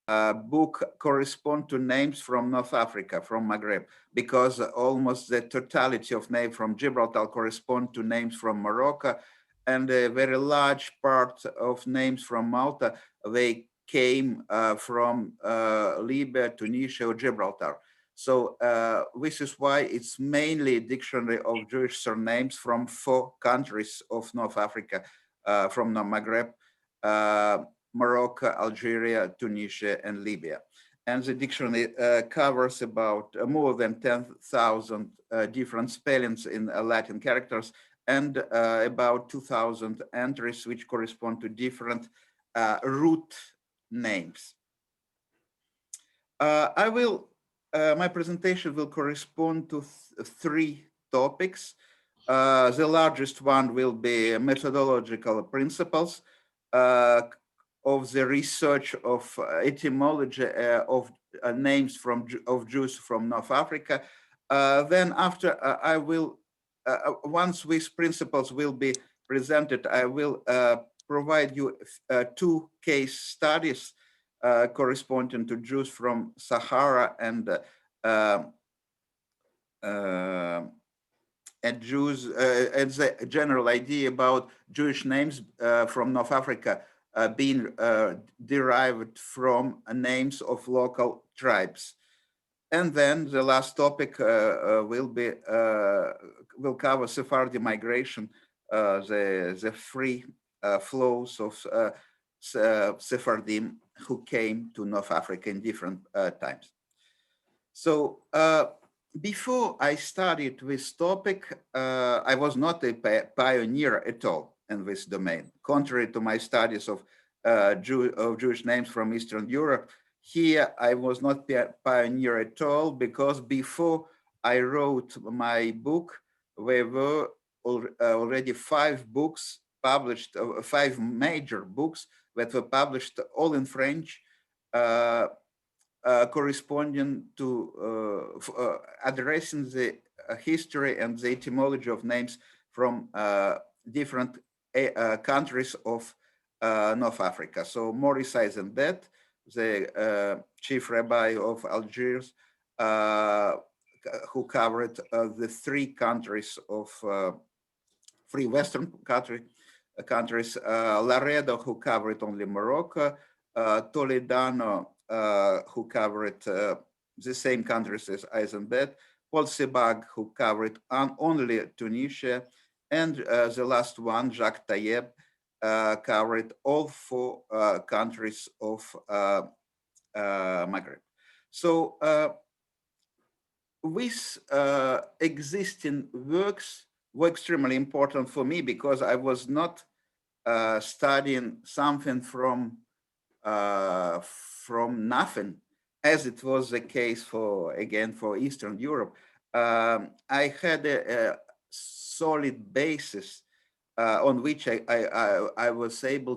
book correspond to names from North Africa, from Maghreb, because almost the totality of names from Gibraltar correspond to names from Morocco, and a very large part of names from Malta, they came from Libya, Tunisia, or Gibraltar. So this is why it's mainly a dictionary of Jewish surnames from 4 countries of North Africa, from the Maghreb, Morocco, Algeria, Tunisia, and Libya. And the dictionary covers about more than 10,000 different spellings in Latin characters, and about 2,000 entries which correspond to different root names. My presentation will correspond to 3 topics. The largest one will be methodological principles of the research of etymology of names of Jews from North Africa. Then after I will, once these principles will be presented, I will provide you 2 case studies corresponding to Jews from Sahara and Jews, and the general idea about Jewish names from North Africa being derived from names of local tribes. And then the last topic will cover Sephardi migration, the free flows of Sephardim who came to North Africa in different times. So before I studied this topic, I was not a pioneer at all in this domain. Contrary to my studies of Jewish names from Eastern Europe, here I was not pioneer at all, because before I wrote my book, there were already 5 books published, 5 major books that were published all in French, corresponding to addressing the history and the etymology of names from different countries of North Africa. So Maurice Eisenbet, the chief rabbi of Algiers, who covered the 3 countries of 3 Western countries, Laredo, who covered only Morocco, Toledano, who covered the same countries as Eisenbet, Paul Sebag, who covered only Tunisia, and the last one, Jacques Taïeb, covered all 4 countries of Maghreb. So these existing works were extremely important for me, because I was not studying something from nothing, as it was the case for Eastern Europe. I had a solid basis on which I was able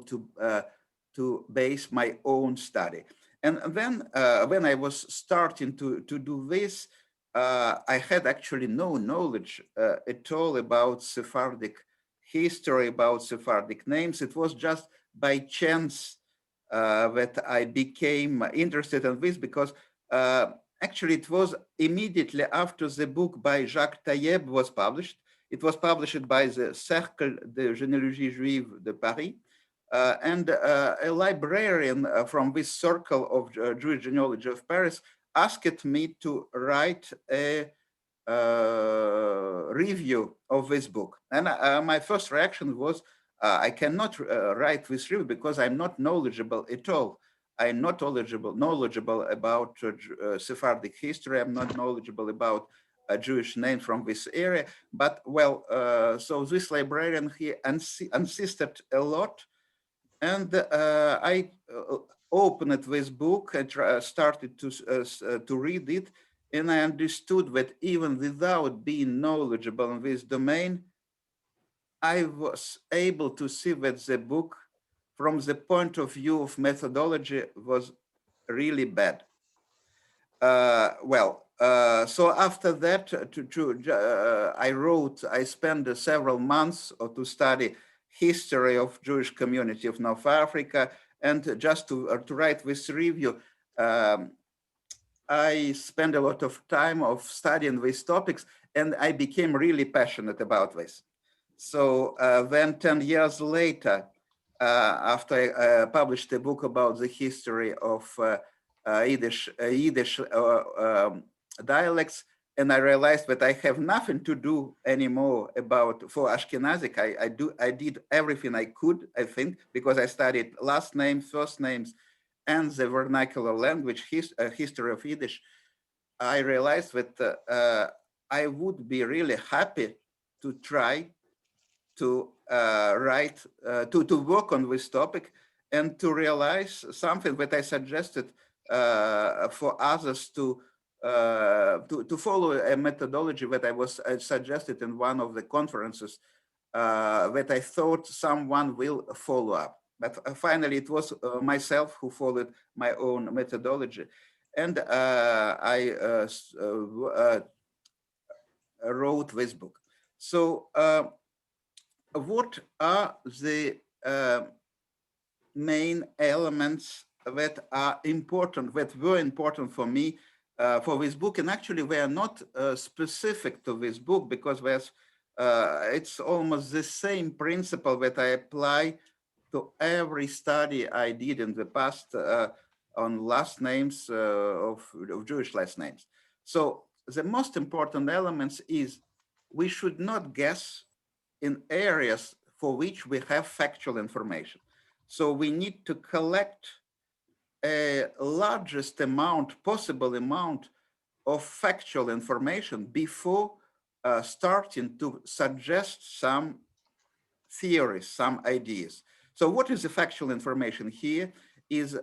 to base my own study. And then when I was starting to do this, I had actually no knowledge at all about Sephardic history, about Sephardic names. It was just by chance that I became interested in this, because actually it was immediately after the book by Jacques Taïeb was published. It was published by the Cercle de Genealogie Juive de Paris, and a librarian from this circle of Jewish genealogy of Paris asked me to write a review of this book. And my first reaction was, I cannot write this review because I'm not knowledgeable at all. I'm not knowledgeable about Sephardic history. I'm not knowledgeable about a Jewish name from this area. But well, so this librarian, he insisted a lot. And I opened this book and started to read it. And I understood that even without being knowledgeable in this domain, I was able to see that the book, from the point of view of methodology, was really bad. So after that, I spent several months to study history of Jewish community of North Africa, and just to write this review, um, I spent a lot of time of studying these topics, and I became really passionate about this. So then 10 years later, after I published a book about the history of Yiddish dialects, and I realized that I have nothing to do anymore about for Ashkenazic. I did everything I could, I think, because I studied last names, first names, and the vernacular language history of Yiddish. I realized that I would be really happy to try to to work on this topic and to realize something that I suggested for others to follow a methodology that I suggested in one of the conferences that I thought someone will follow up. But finally, it was myself who followed my own methodology. And I wrote this book. So what are the main elements that are important, that were important for me for this book? And actually, they are not specific to this book, because it's almost the same principle that I apply to every study I did in the past on last names of Jewish last names. So the most important elements is we should not guess in areas for which we have factual information. So we need to collect a largest amount, possible amount of factual information before starting to suggest some theories, some ideas. So what is the factual information here is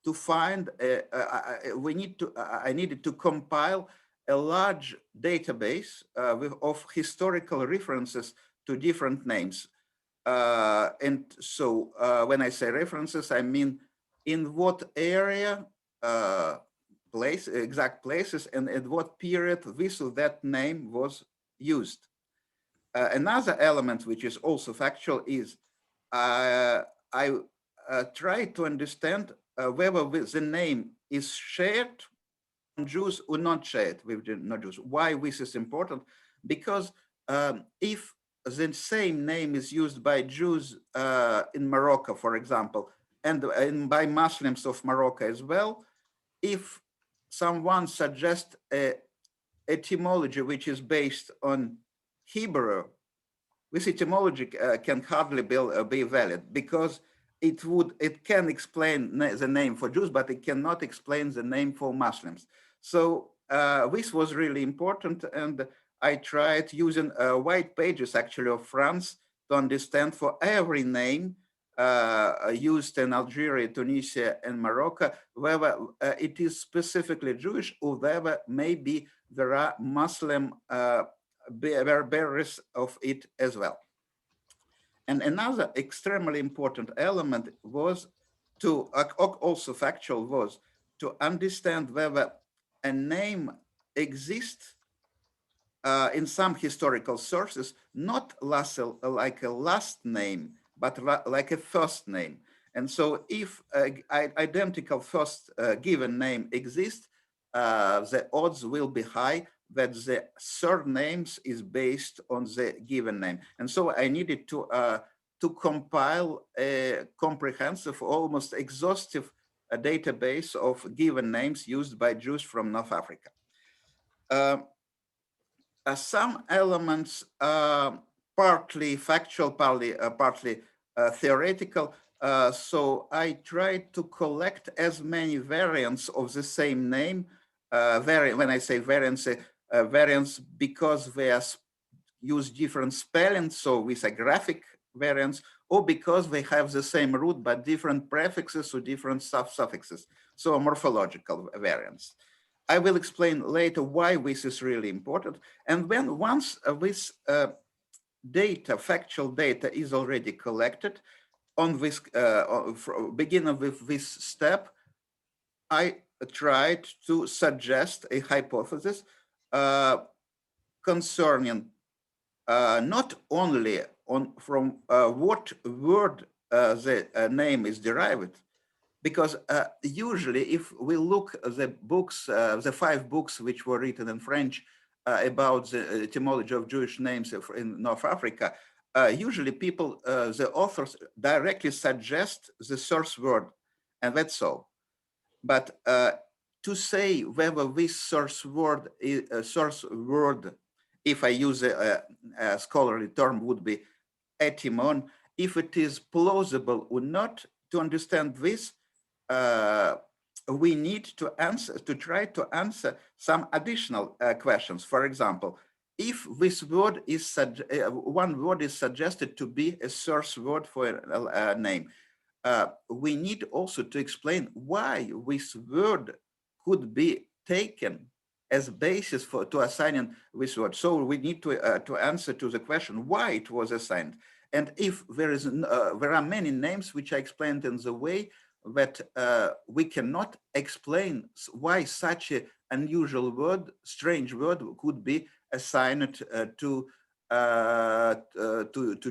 to find, I needed to compile a large database of historical references to different names. And so when I say references, I mean in what area, exact places, and at what period this or that name was used. Another element which is also factual is I try to understand whether the name is shared among Jews or not shared with the non-Jews. Why this is important? Because if the same name is used by Jews in Morocco, for example, and by Muslims of Morocco as well, if someone suggests a etymology which is based on Hebrew, this etymology can hardly be valid, because it can explain the name for Jews, but it cannot explain the name for Muslims. So this was really important, and I tried using white pages actually of France to understand for every name used in Algeria, Tunisia, and Morocco, whether it is specifically Jewish or whether maybe there are Muslim bearers of it as well. And another extremely important element was to, also factual, was to understand whether a name exists in some historical sources, not like a last name, but like a first name. And so if identical first given name exists, the odds will be high that the surnames is based on the given name. And so I needed to compile a comprehensive, almost exhaustive database of given names used by Jews from North Africa. Some elements partly factual, partly theoretical. So I tried to collect as many variants of the same name. When I say variants, variants because they use different spellings, so with a graphic variants, or because they have the same root but different prefixes or different suffixes, so morphological variants. I will explain later why this is really important. And once this data, factual data, is already collected, on this beginning with this step, I tried to suggest a hypothesis concerning not only from what word the name is derived, because usually if we look at the books, the 5 books which were written in French about the etymology of Jewish names in North Africa, usually people, the authors directly suggest the source word, and that's all. But to say whether this source word, if I use a scholarly term, would be etymon, if it is plausible or not, to understand this, uh, we need to try to answer some additional questions. For example, if this word is one word is suggested to be a source word for a name, we need also to explain why this word could be taken as basis for to assigning this word. So we need to answer to the question why it was assigned. And if there are many names which I explained in the way that we cannot explain why such an unusual word, strange word, could be assigned to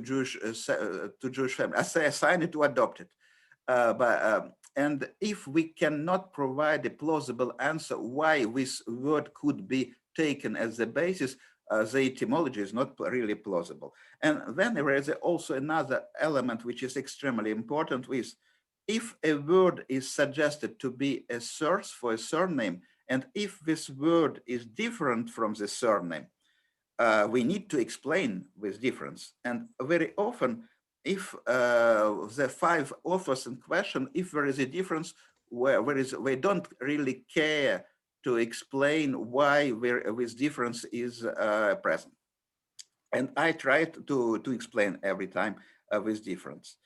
Jewish family, assigned to adopted. And if we cannot provide a plausible answer why this word could be taken as the basis, the etymology is not really plausible. And then there is also another element which is extremely important, with if a word is suggested to be a source for a surname, and if this word is different from the surname, we need to explain this difference. And very often, if the 5 authors in question, if there is a difference where we don't really care to explain why this difference is present. And I tried to explain every time this difference.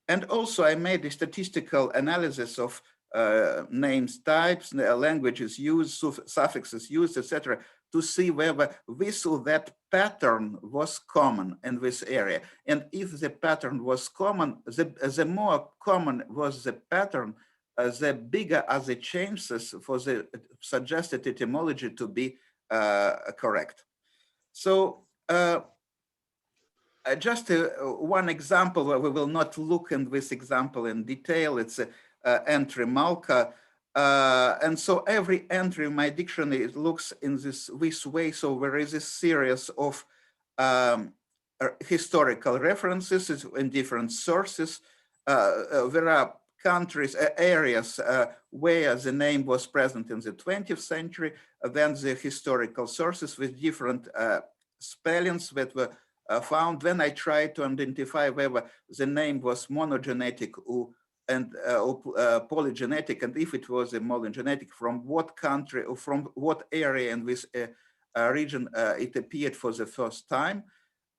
And also I made a statistical analysis of names types, languages used, suffixes used, etc., to see whether this or that pattern was common in this area. And if the pattern was common, the more common was the pattern, the bigger are the chances for the suggested etymology to be correct. So just one example where we will not look in this example in detail. It's entry Malka. And so every entry in my dictionary looks in this way. So there is a series of historical references in different sources. There are countries, areas where the name was present in the 20th century, then the historical sources with different spellings that were found. When I tried to identify whether the name was monogenetic or polygenetic, and if it was a monogenetic, from what country or from what area in this region it appeared for the first time.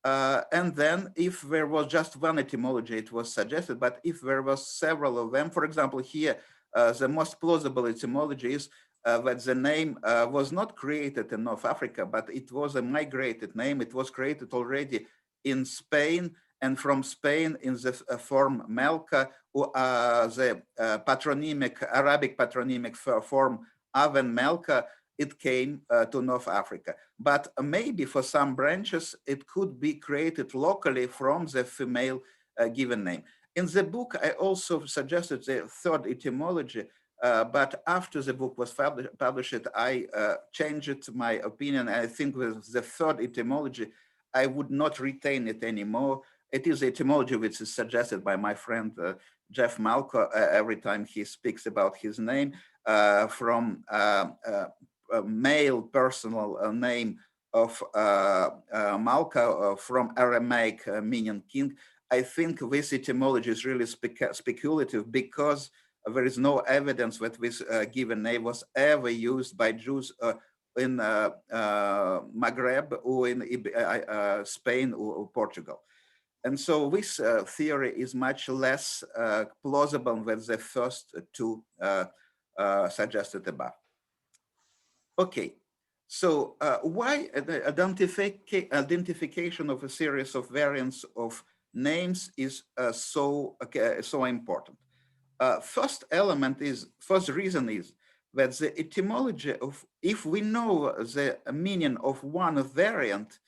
And then if there was just one etymology, it was suggested, but if there was several of them, for example, here, the most plausible etymology is that the name was not created in North Africa, but it was a migrated name. It was created already in Spain, and from Spain in the form Melka, or the patronymic, Arabic patronymic form Aven Melka, it came to North Africa. But maybe for some branches, it could be created locally from the female given name. In the book, I also suggested the third etymology, but after the book was published, I changed my opinion. I think with the third etymology, I would not retain it anymore. It is the etymology which is suggested by my friend Jeff Malko every time he speaks about his name, from male personal name of Malka, from Aramaic meaning king. I think this etymology is really speculative, because there is no evidence that this given name was ever used by Jews in Maghreb or in Spain or Portugal. And so this theory is much less plausible than the first two suggested above. Okay, so why the identification of a series of variants of names is so important? First reason is that the etymology of, if we know the meaning of one variant,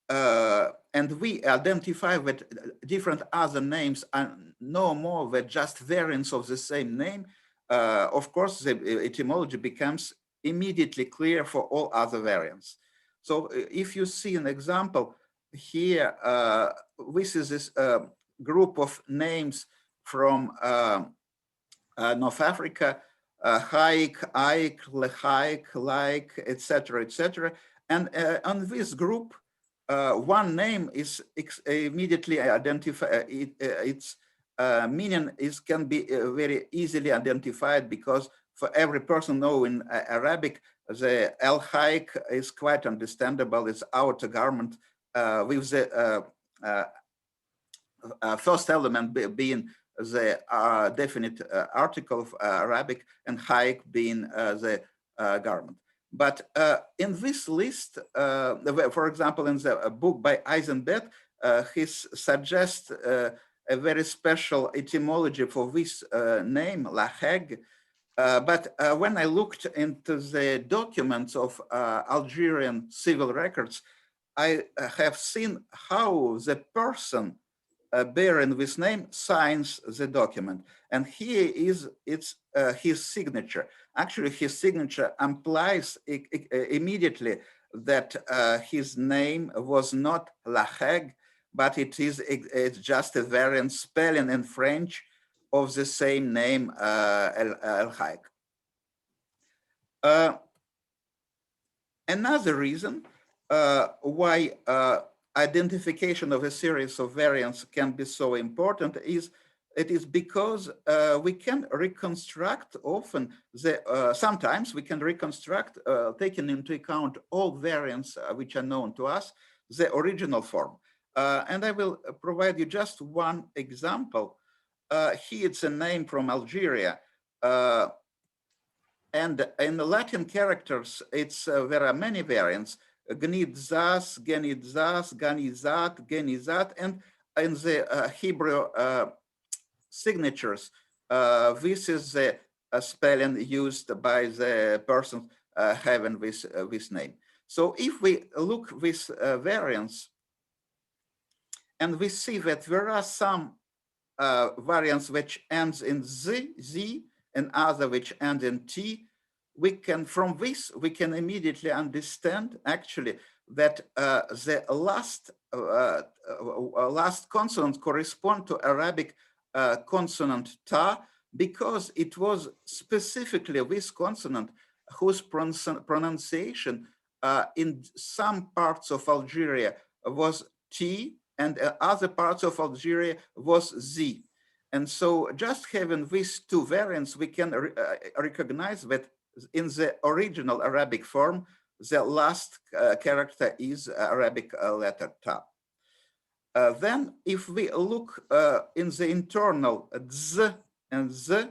and we identify with different other names and no more with just variants of the same name, of course, the etymology becomes immediately clear for all other variants. So if you see an example here, this is this group of names from North Africa, Haik, Aik, Lehaik, like, etc., etc. And on this group, one name is immediately identified. Its meaning can be very easily identified because for every person knowing Arabic, the El Haik is quite understandable. It's outer garment with the first element being the definite article of Arabic and Haik being the garment. But in this list, for example, in the book by Eisenberg, he suggests a very special etymology for this name, Laheg. But when I looked into the documents of Algerian civil records, I have seen how the person bearing this name signs the document. And here is his signature. Actually, his signature implies immediately that his name was not Laheg, but it's just a variant spelling in French of the same name, El Haik. Another reason why identification of a series of variants can be so important is it is because we can reconstruct often sometimes we can reconstruct taking into account all variants which are known to us, the original form. And I will provide you just one example. Here it's a name from Algeria. And in the Latin characters, there are many variants: Gnidzas, Genidzas, Ganizat, Genizat, and in the Hebrew signatures, this is the spelling used by the person having this name. So if we look with variants, and we see that there are some variants which ends in Z, and other which end in T, from this we can immediately understand actually that the last consonant correspond to Arabic consonant ta, because it was specifically this consonant whose pronunciation in some parts of Algeria was T, and other parts of Algeria was Z. And so just having these two variants, we can recognize that in the original Arabic form, the last character is Arabic letter ta. Then if we look in the internal z and z,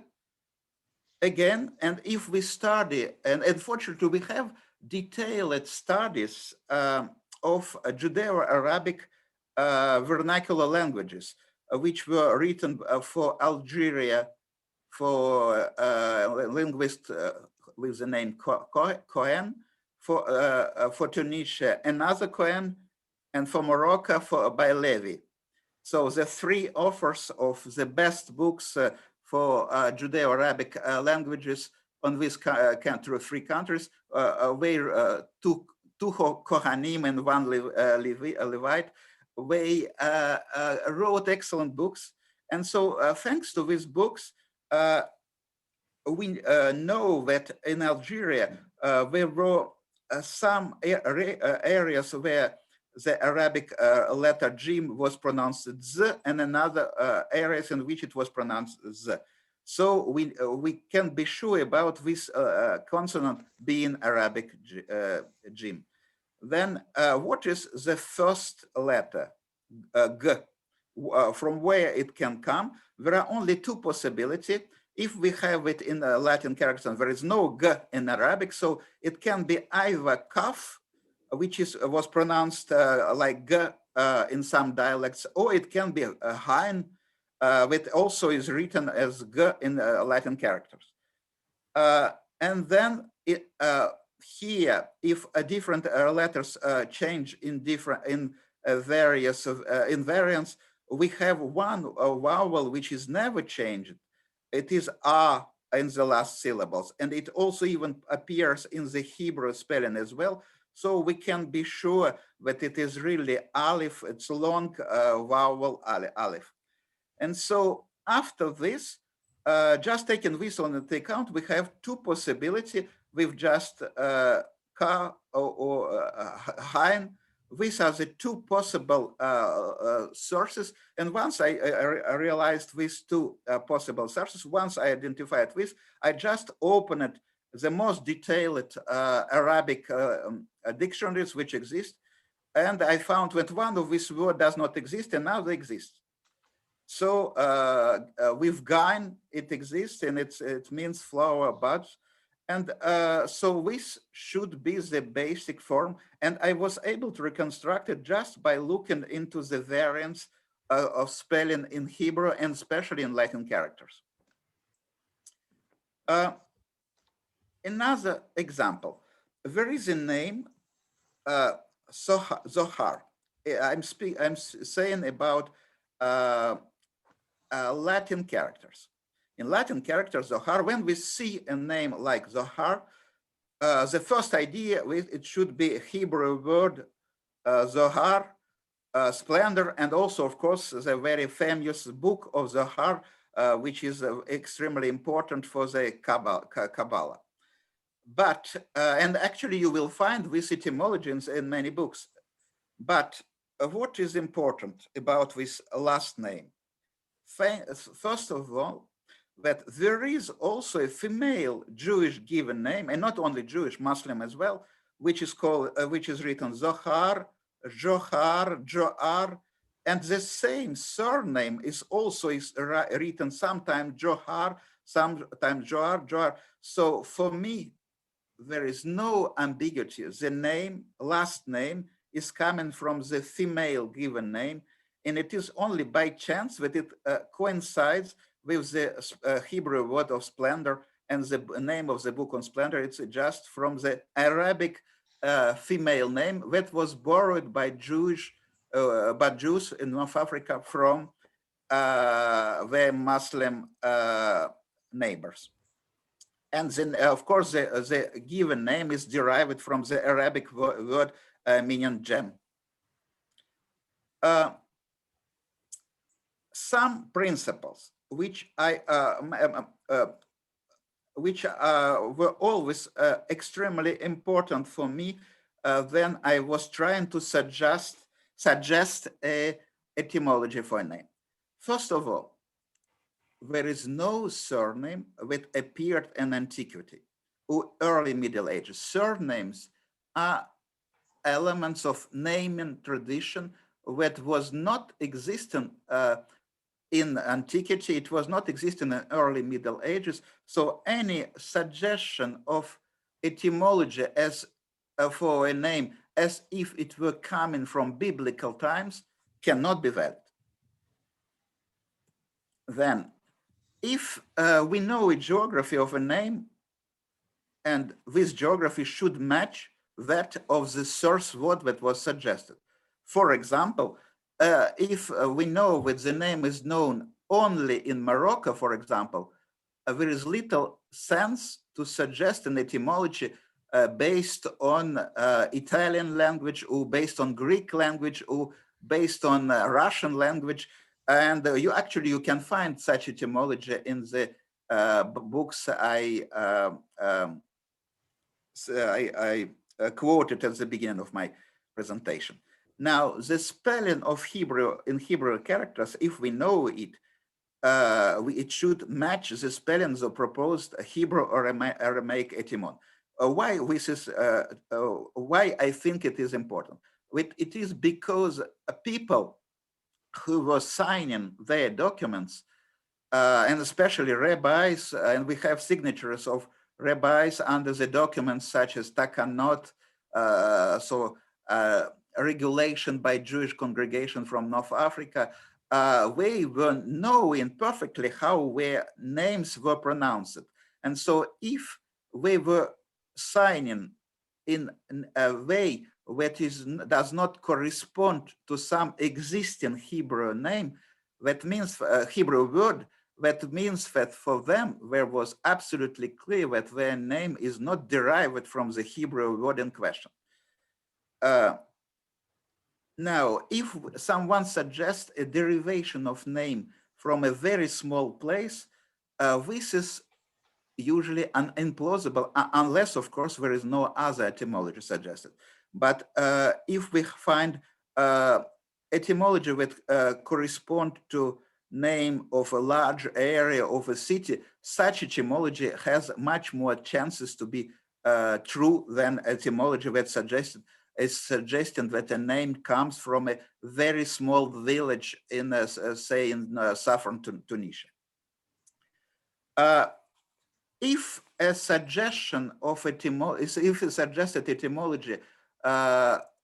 again, and if we study, and unfortunately we have detailed studies of Judeo-Arabic vernacular languages, which were written for Algeria, for linguists with the name Cohen, for Tunisia, another Cohen, and for Morocco by Levy. So the three authors of the best books for Judeo-Arabic languages on these three countries were two Kohanim and one Levite. They wrote excellent books. And so thanks to these books, we know that in Algeria, there were some areas where the Arabic letter jim was pronounced z, and another areas in which it was pronounced z. So we can be sure about this consonant being Arabic jim. Then what is the first letter, g? From where it can come? There are only two possibilities. If we have it in Latin characters, and there is no g in Arabic, so it can be either kaf, which was pronounced like g in some dialects, or it can be hein, which also is written as g in Latin characters. And then here, if different letters change in various invariants, we have one vowel which is never changed. It is R in the last syllables, and it also even appears in the Hebrew spelling as well. So we can be sure that it is really Aleph, it's long vowel Aleph. And so after this, just taking this on into account, we have two possibilities with just Ka or Hein. These are the two possible sources. And once I realized these two possible sources, once I identified this, I just opened the most detailed Arabic dictionaries which exist. And I found that one of these words does not exist, and now they exist. So with Gain, it exists, and it means flower buds. And so this should be the basic form. And I was able to reconstruct it just by looking into the variants of spelling in Hebrew and especially in Latin characters. Another example, there is a name, Zohar. I'm saying about Latin characters. In Latin characters, Zohar, when we see a name like Zohar, the first idea it should be a Hebrew word, Zohar, splendor, and also, of course, the very famous book of Zohar, which is extremely important for the Kabbalah. But, and actually you will find this etymology in many books. But what is important about this last name? First of all, that there is also a female Jewish given name, and not only Jewish, Muslim as well, which is called, which is written Zohar, Johar, Joar, and the same surname is also written sometimes Johar, sometimes Joar, Joar. So for me, there is no ambiguity. The name, last name, is coming from the female given name, and it is only by chance that it coincides with the Hebrew word of splendor and the name of the book on splendor. It's just from the Arabic female name that was borrowed by Jews in North Africa from their Muslim neighbors. And then, of course, the given name is derived from the Arabic word meaning gem. Some principles which were always extremely important for me when I was trying to suggest a etymology for a name. First of all, there is no surname that appeared in antiquity or early Middle Ages. Surnames are elements of naming tradition that was not existent in antiquity. It was not existing in early Middle Ages. So any suggestion of etymology as for a name as if it were coming from biblical times cannot be valid. Then, if we know a geography of a name, and this geography should match that of the source word that was suggested. For example, if we know that the name is known only in Morocco, for example, there is little sense to suggest an etymology based on Italian language or based on Greek language or based on Russian language. And you can find such etymology in the books I quoted at the beginning of my presentation. Now, the spelling of Hebrew in Hebrew characters, if we know it, it should match the spellings of proposed Hebrew or Aramaic etymon. Why this is? Why I think it is important? It is because people who were signing their documents, and especially rabbis, and we have signatures of rabbis under the documents such as Takanot, regulation by Jewish congregation from North Africa, they were knowing perfectly how their names were pronounced. And so if they were signing in a way does not correspond to some existing Hebrew name, that means Hebrew word, that means that for them, there was absolutely clear that their name is not derived from the Hebrew word in question. Now, if someone suggests a derivation of name from a very small place, this is usually implausible, unless, of course, there is no other etymology suggested. But if we find etymology that correspond to name of a large area of a city, such etymology has much more chances to be true than etymology that is suggesting that a name comes from a very small village in, say, in southern Tunisia. If a suggestion of if a suggested etymology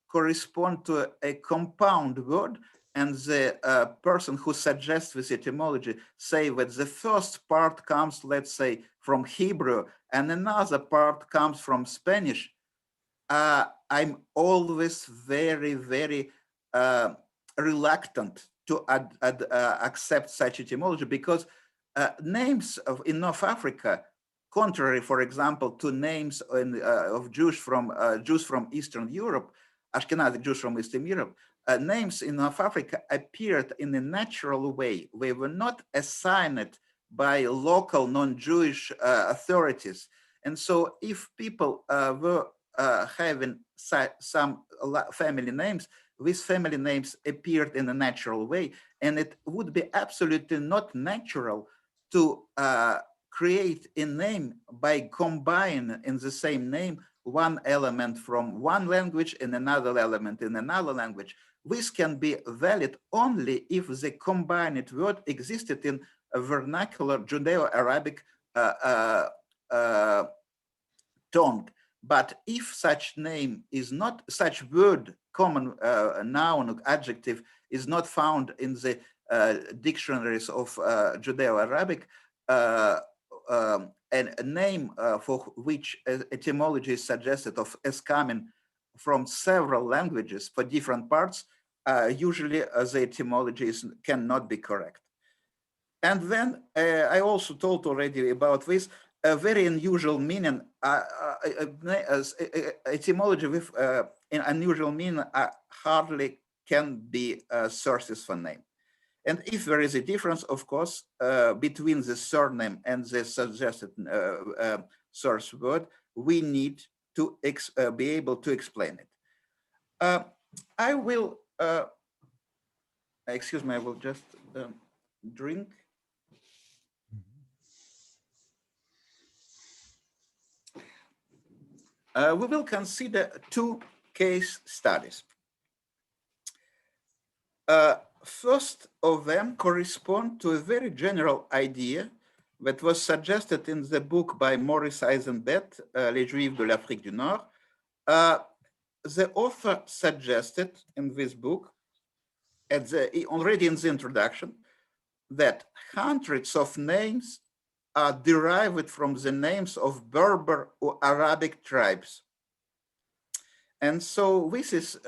correspond to a compound word, and the person who suggests this etymology say that the first part comes, let's say, from Hebrew, and another part comes from Spanish, I'm always very, very reluctant to accept such etymology, because names in North Africa, contrary, for example, to names of Jews from Eastern Europe, Ashkenazi Jews from Eastern Europe, names in North Africa appeared in a natural way. They were not assigned by local non-Jewish authorities. And so if people were having some family names, these family names appeared in a natural way, and it would be absolutely not natural to create a name by combining in the same name one element from one language and another element in another language. This can be valid only if the combined word existed in a vernacular Judeo-Arabic tongue. But if such name is not, such word, common noun or adjective is not found in the dictionaries of Judeo-Arabic, and a name for which etymology is suggested as coming from several languages for different parts, usually the etymology cannot be correct. And then I also told already about this, a very unusual meaning, etymology with an unusual meaning hardly can be sources for name. And if there is a difference, of course, between the surname and the suggested source word, we need to be able to explain it. I will, excuse me, I will just drink. We will consider two case studies. First of them correspond to a very general idea that was suggested in the book by Maurice Eisenbeth, Les Juifs de l'Afrique du Nord. The author suggested in this book, already in the introduction, that hundreds of names are derived from the names of Berber or Arabic tribes. And so this is,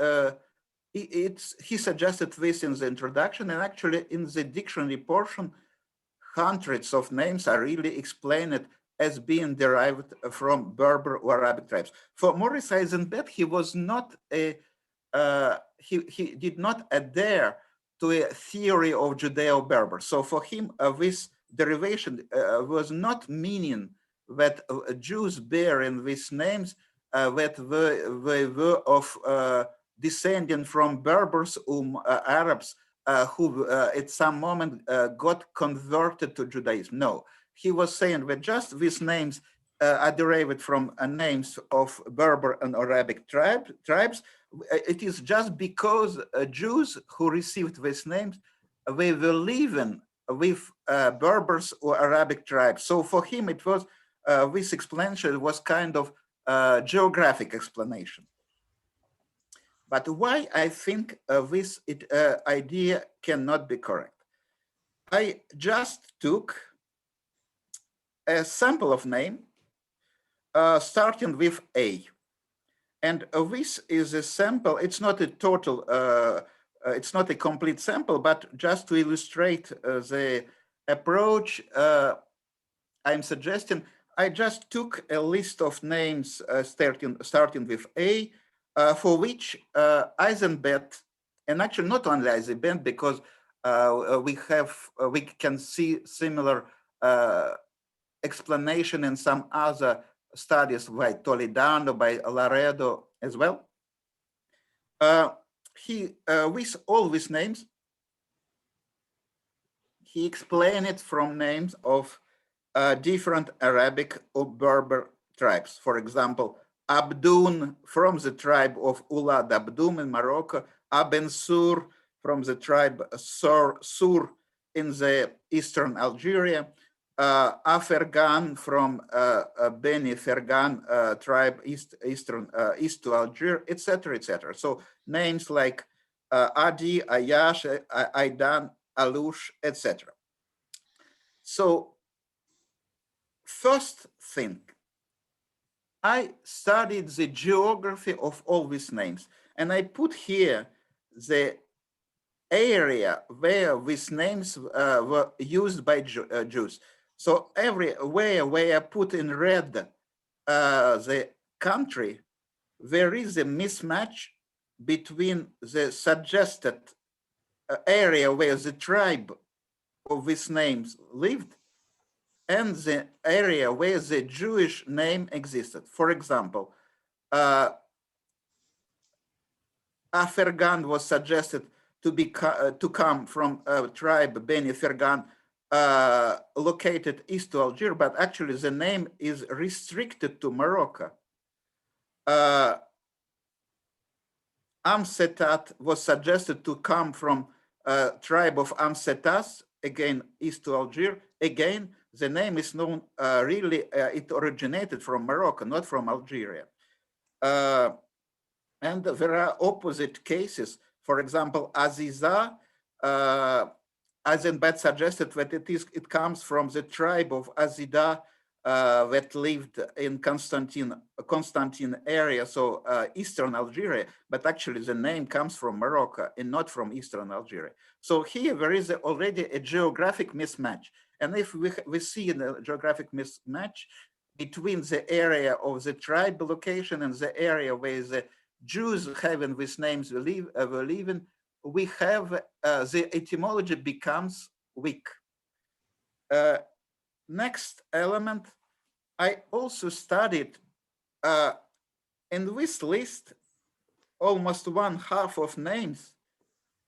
he suggested this in the introduction, and actually in the dictionary portion, hundreds of names are really explained as being derived from Berber or Arabic tribes. For Maurice Eisenbeth, he was not he did not adhere to a theory of Judeo-Berber. So for him, this derivation was not meaning that Jews bearing these names that they were of descending from Berbers or Arabs who at some moment got converted to Judaism. No, he was saying that just these names are derived from names of Berber and Arabic tribes. It is just because Jews who received these names, they were living with Berbers or Arabic tribes. So for him, it was this explanation was kind of geographic explanation. But why I think this idea cannot be correct? I just took a sample of name starting with A. And this is a sample. It's not a total, it's not a complete sample, but just to illustrate the approach I'm suggesting, I just took a list of names starting with A, for which Eisenbet, and actually not only Eisenbet, because we can see similar explanation in some other studies by Toledano, by Laredo as well. With all these names, he explained it from names of different Arabic or Berber tribes. For example, Abdun from the tribe of Ulad Abdum in Morocco, Aben Sur from the tribe Sur in the eastern Algeria, Afergan from Beni Fergan tribe east to Algeria, etc., etc. So names like Adi, Ayash, Aidan, Alush, etc. So first thing, I studied the geography of all these names, and I put here the area where these names were used by Jews. So everywhere where I put in red the country, there is a mismatch between the suggested area where the tribe of these names lived and the area where the Jewish name existed. For example, Afergan was suggested to come from a tribe, Beni Fergan, located east to Algiers, but actually the name is restricted to Morocco. Amsetat was suggested to come from a tribe of Amsetas, again, east to Algiers. Again, the name is known, it originated from Morocco, not from Algeria. And there are opposite cases. For example, Aziza, Eisenbet suggested that it comes from the tribe of Azida that lived in Constantine area, so eastern Algeria, but actually the name comes from Morocco and not from eastern Algeria. So here there is already a geographic mismatch. And if we see a geographic mismatch between the area of the tribe location and the area where the Jews having these names were living, we have the etymology becomes weak. Next element, I also studied in this list almost 1/2 of names,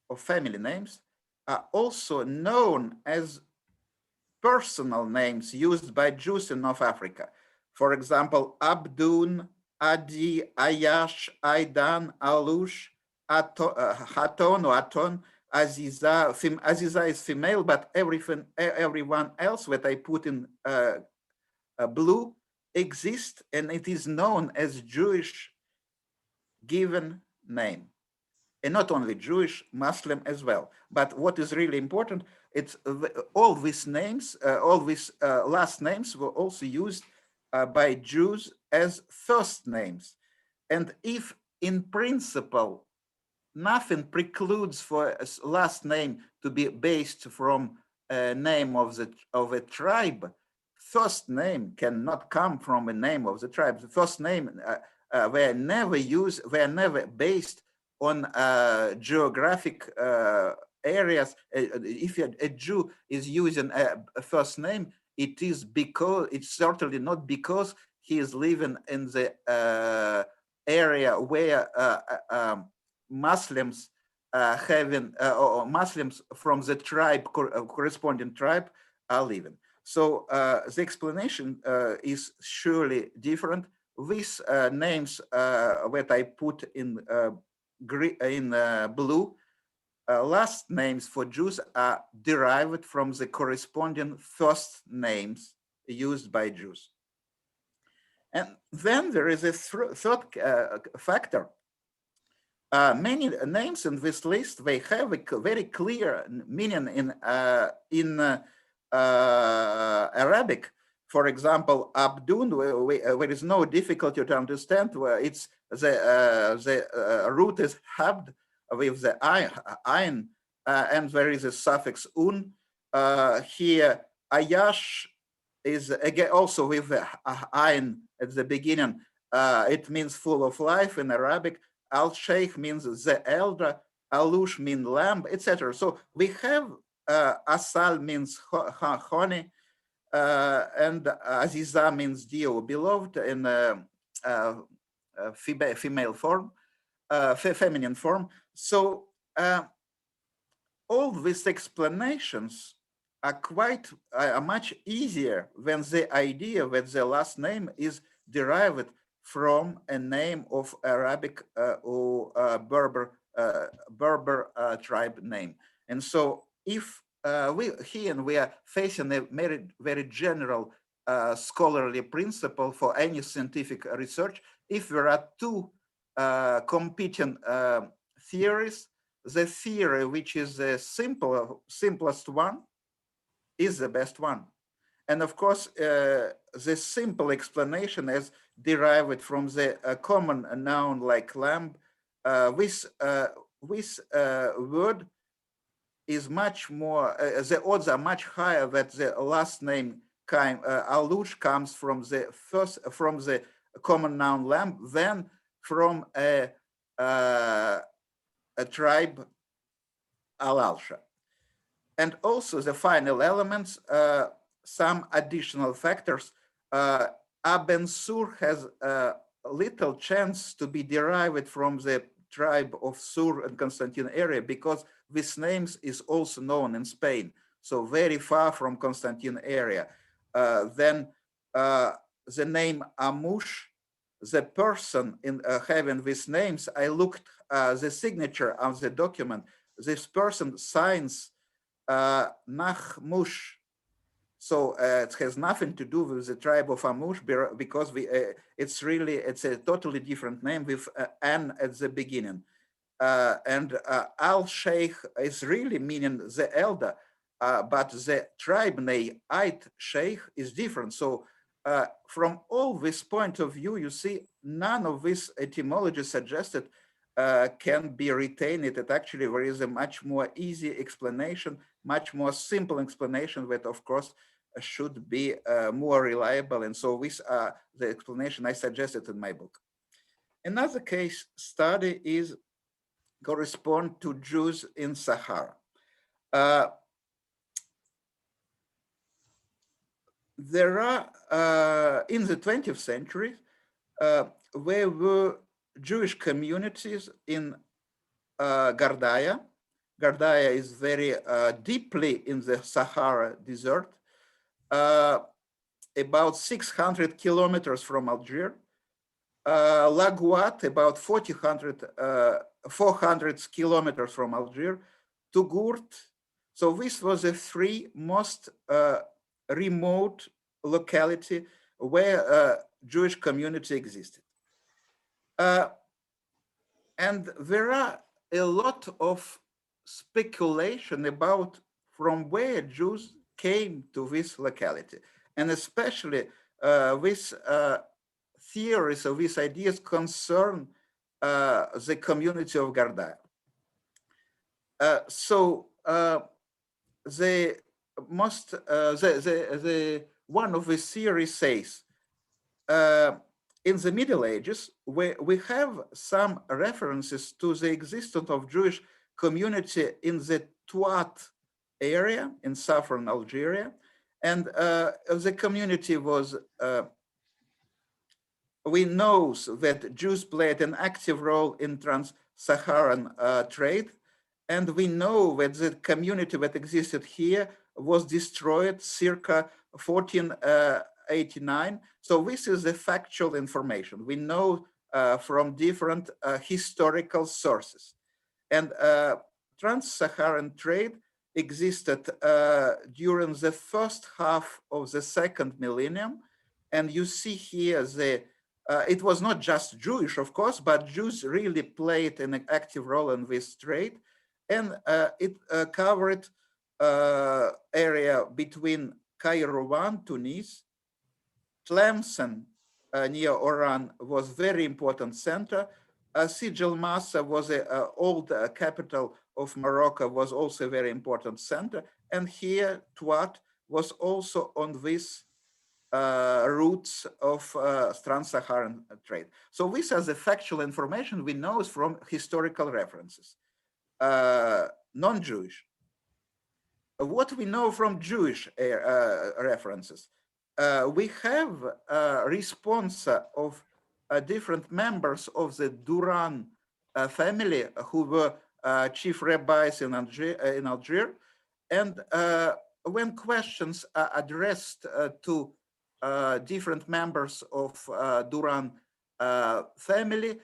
of family names, are also known as personal names used by Jews in North Africa. For example, Abdun, Adi, Ayash, Aidan, Alush, Haton or Aton, Aziza. Aziza is female, but everyone else that I put in blue exists, and it is known as Jewish given name. And not only Jewish, Muslim as well. But what is really important, it's all these names, all these last names were also used by Jews as first names. And if in principle, nothing precludes for a last name to be based from a name of a tribe, first name cannot come from a name of the tribe. The first name were never based on geographic areas. If a Jew is using a first name, it's certainly not because he is living in the area where Muslims or Muslims from the tribe, corresponding tribe, are living. So the explanation is surely different. These names that I put in blue, last names for Jews are derived from the corresponding first names used by Jews. And then there is a third factor. Many names in this list, they have a very clear meaning in Arabic. For example, Abdun, there is no difficulty to understand where it's the root is habd with the ein, and there is a suffix un. Here, ayash is again also with the ein at the beginning. It means full of life in Arabic. Al-Sheikh means the elder. Alush means lamb, etc. So we have Asal means honey, and Aziza means dear or beloved in female form, feminine form. So all these explanations are quite much easier when the idea that the last name is derived from a name of Arabic or Berber tribe name. And so if we are facing a very general scholarly principle for any scientific research. If there are two competing theories, the theory which is the simplest one is the best one. And of course, the simple explanation is derived from the common noun like lamb. This word is much more, the odds are much higher that the last name Alush comes from the common noun lamb than from a tribe Al-Alsha. And also the final elements, some additional factors. Abensur has little chance to be derived from the tribe of Sur and Constantine area because this name is also known in Spain, so very far from Constantine area. Then the name Amush, the person in having these names, I looked the signature of the document. This person signs Nachmush. So it has nothing to do with the tribe of Amush because it's a totally different name with an at the beginning. And Al-Sheikh is really meaning the elder, but the tribe name Ait Sheikh is different. So from all this point of view, you see, none of this etymology suggested can be retained. It actually there is a much more easy explanation, much more simple explanation that, of course, should be more reliable. And so this the explanation I suggested in my book. Another case study is correspond to Jews in Sahara. There are, in the 20th century, there were Jewish communities in Gardaya. Gardaya is very deeply in the Sahara desert, about 600 kilometers from Algiers. Laguat, about 400 kilometers from Algiers, Tugurt. So this was the three most remote locality where Jewish community existed. And there are a lot of speculation about from where Jews came to this locality, and especially with theories of these ideas concern the community of Gardaya. So the one of the theories says in the Middle Ages we have some references to the existence of Jewish community in the Tuat area in southern Algeria, and the community was we know that Jews played an active role in trans-Saharan trade, and we know that the community that existed here was destroyed circa 1489. So this is the factual information we know from different historical sources. And trans-Saharan trade existed during the first half of the second millennium. And you see here it was not just Jewish, of course, but Jews really played an active role in this trade. And it covered area between Cairo 1, Tunis, Tlemcen near Oran was very important center. Sijil Massa was an old capital of Morocco, was also a very important center. And here, Tuat was also on this routes of trans-Saharan trade. So this is the factual information we know from historical references, non-Jewish. What we know from Jewish references, we have a response of different members of the Duran family who were chief rabbis in Algiers. And when questions are addressed to different members of Duran family,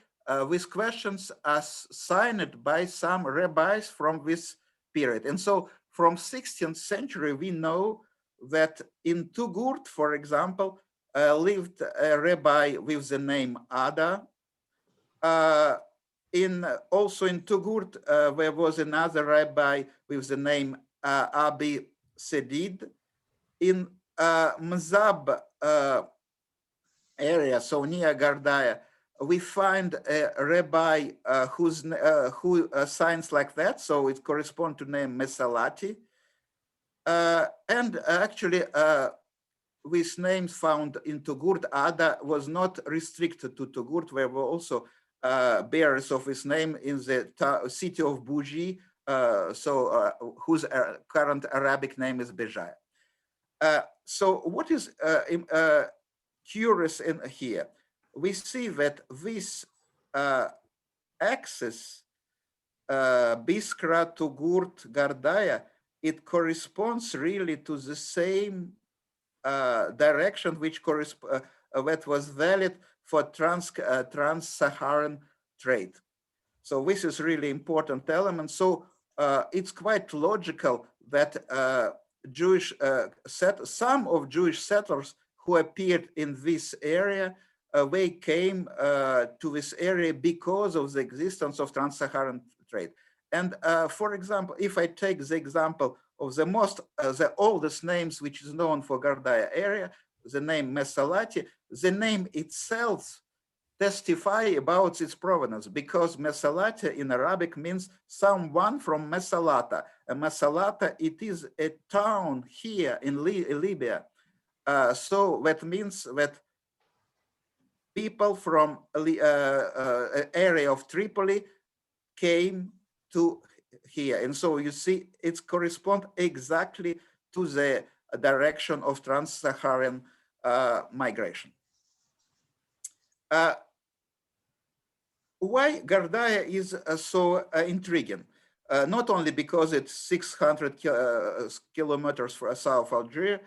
these questions are signed by some rabbis from this period. And so from 16th century, we know that in Tugurt, for example, lived a rabbi with the name Ada. Also in Tugurt, there was another rabbi with the name Abi Sedid. In Mzab area, so near Gardaya, we find a rabbi who signs like that, so it corresponds to name Mesalati. And actually, these names found in Tugurt Ada was not restricted to Tugurt. There were also bearers of his name in the city of Bougie, whose current Arabic name is Béjaïa. So what is curious in here? We see that this axis, Biskra, Tugurt, Gardaya, it corresponds really to the same direction which that was valid for trans-Saharan trade. So this is really important element. So it's quite logical that some of Jewish settlers who appeared in this area, they came to this area because of the existence of trans-Saharan trade. And for example, if I take the example of the oldest names which is known for Gardaya area, the name Mesalati, the name itself testify about its provenance, because Mesalati in Arabic means someone from Mesalata. And Mesalata, it is a town here in Libya. So that means that people from area of Tripoli came to here. And so you see, it corresponds exactly to the direction of trans-Saharan migration. Why Gardaya is so intriguing? Not only because it's 600 kilometers south of Algeria,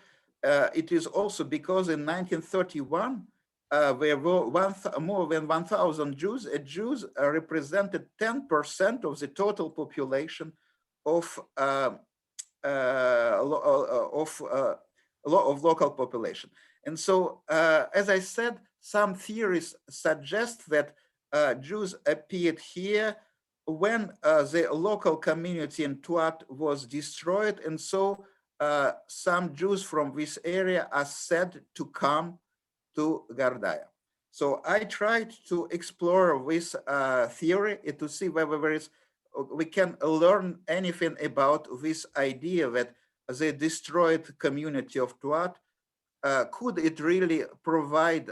it is also because in 1931, there were more than 1,000 Jews. Jews represented 10% of the total population of local population. And so, as I said, some theories suggest that Jews appeared here when the local community in Tuat was destroyed. And so some Jews from this area are said to come to Gardaya. So I tried to explore this theory to see whether we can learn anything about this idea that the destroyed community of Tuat, could it really provide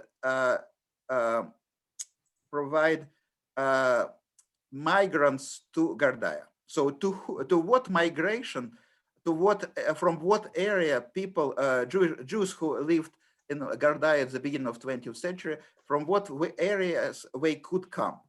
migrants to Gardaya? So to what migration, from what area people, Jews who lived in Gardaya at the beginning of 20th century, from what areas they could come?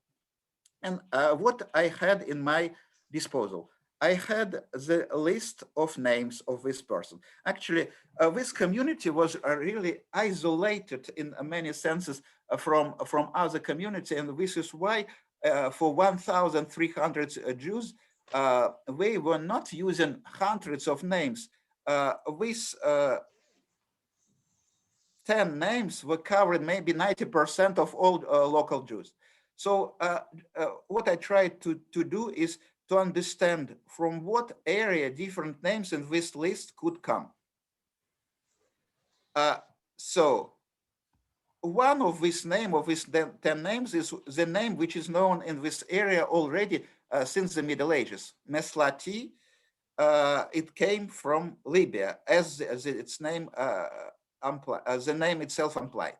And what I had in my disposal, I had the list of names of this person. Actually, this community was really isolated in many senses from other community, and this is why for 1,300 Jews, they were not using hundreds of names. These 10 names were covering maybe 90% of all local Jews. So what I tried to do is to understand from what area different names in this list could come. So one of this name of these 10 names is the name which is known in this area already since the Middle Ages. Meslati, it came from Libya, as its name the name itself implies.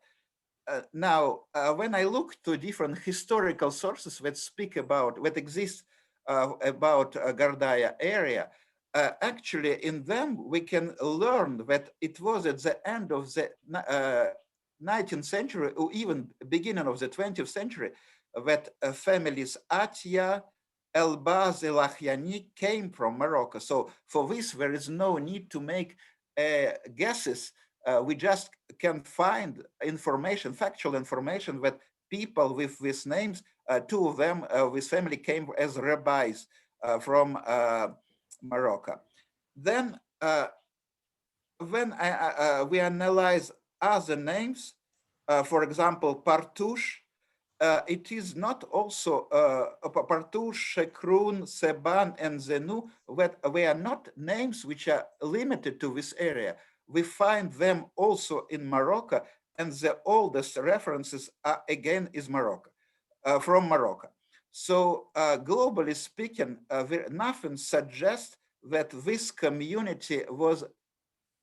Now, when I look to different historical sources that speak about, that exist about Gardaya area, actually in them we can learn that it was at the end of the 19th century or even beginning of the 20th century that families Atia, Elbaz, Elahiani came from Morocco. So for this, there is no need to make guesses. We just can find information, factual information that people with these names, two of them, this family came as rabbis from Morocco. Then when we analyze other names, for example, Partouche, it is not also Partouche, Shekrun, Seban, and Zenu, that they are not names which are limited to this area. We find them also in Morocco, and the oldest references are, again is Morocco, from Morocco. So globally speaking, nothing suggests that this community was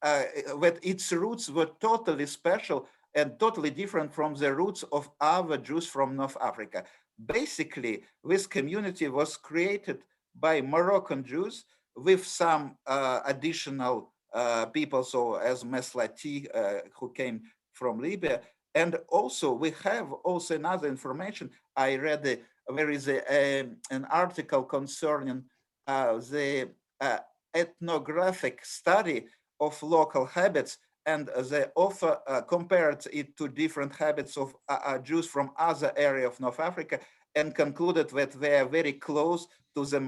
that its roots were totally special and totally different from the roots of other Jews from North Africa. Basically, this community was created by Moroccan Jews with some additional people, so as Meslati, who came from Libya. And also, we have also another information. I read there is an article concerning the ethnographic study of local habits, and the author compared it to different habits of Jews from other areas of North Africa and concluded that they are very close to the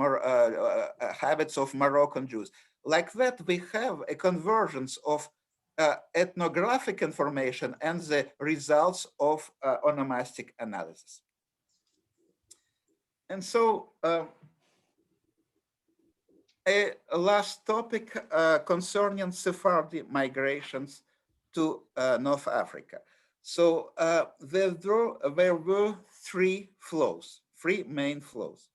habits of Moroccan Jews. Like that, we have a convergence of ethnographic information and the results of onomastic analysis. And so a last topic concerning Sephardi migrations to North Africa. So there were three main flows.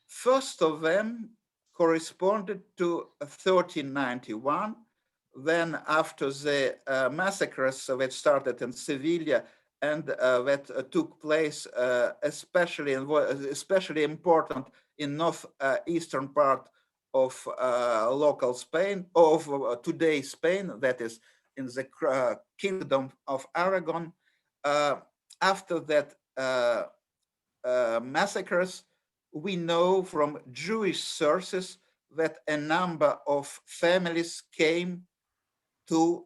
First of them corresponded to 1391. Then after the massacres that started in Seville and that took place especially important in northeastern part of local Spain, of today's Spain, that is in the kingdom of Aragon. After that massacres, we know from Jewish sources that a number of families came to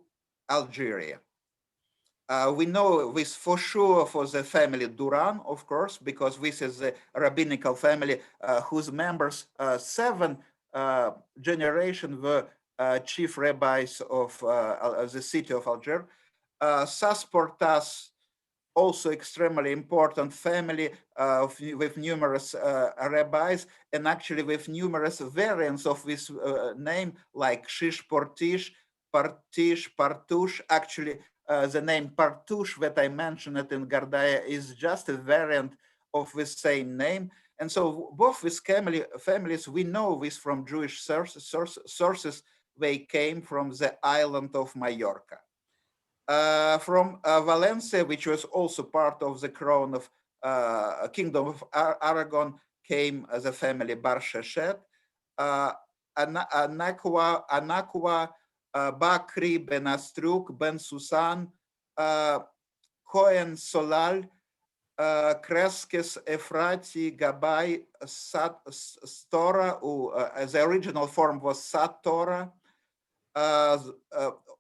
Algeria. We know this for sure for the family Duran, of course, because this is a rabbinical family whose members, 7 generations were chief rabbis of the city of Alger. Sasportas, also extremely important family with numerous rabbis, and actually with numerous variants of this name, like Shish Portish, Partish, Partouche. Actually, the name Partouche that I mentioned in Gardaya is just a variant of the same name. And so both these families, we know this from Jewish sources, they came from the island of Majorca. From Valencia, which was also part of the crown of Kingdom of Aragon, came the family Barshashet. Anakwa, Bakri, Ben Astruk, Ben Susan, Cohen Solal, Kreskes, Efrati, Gabai, Stora, the original form was Satora.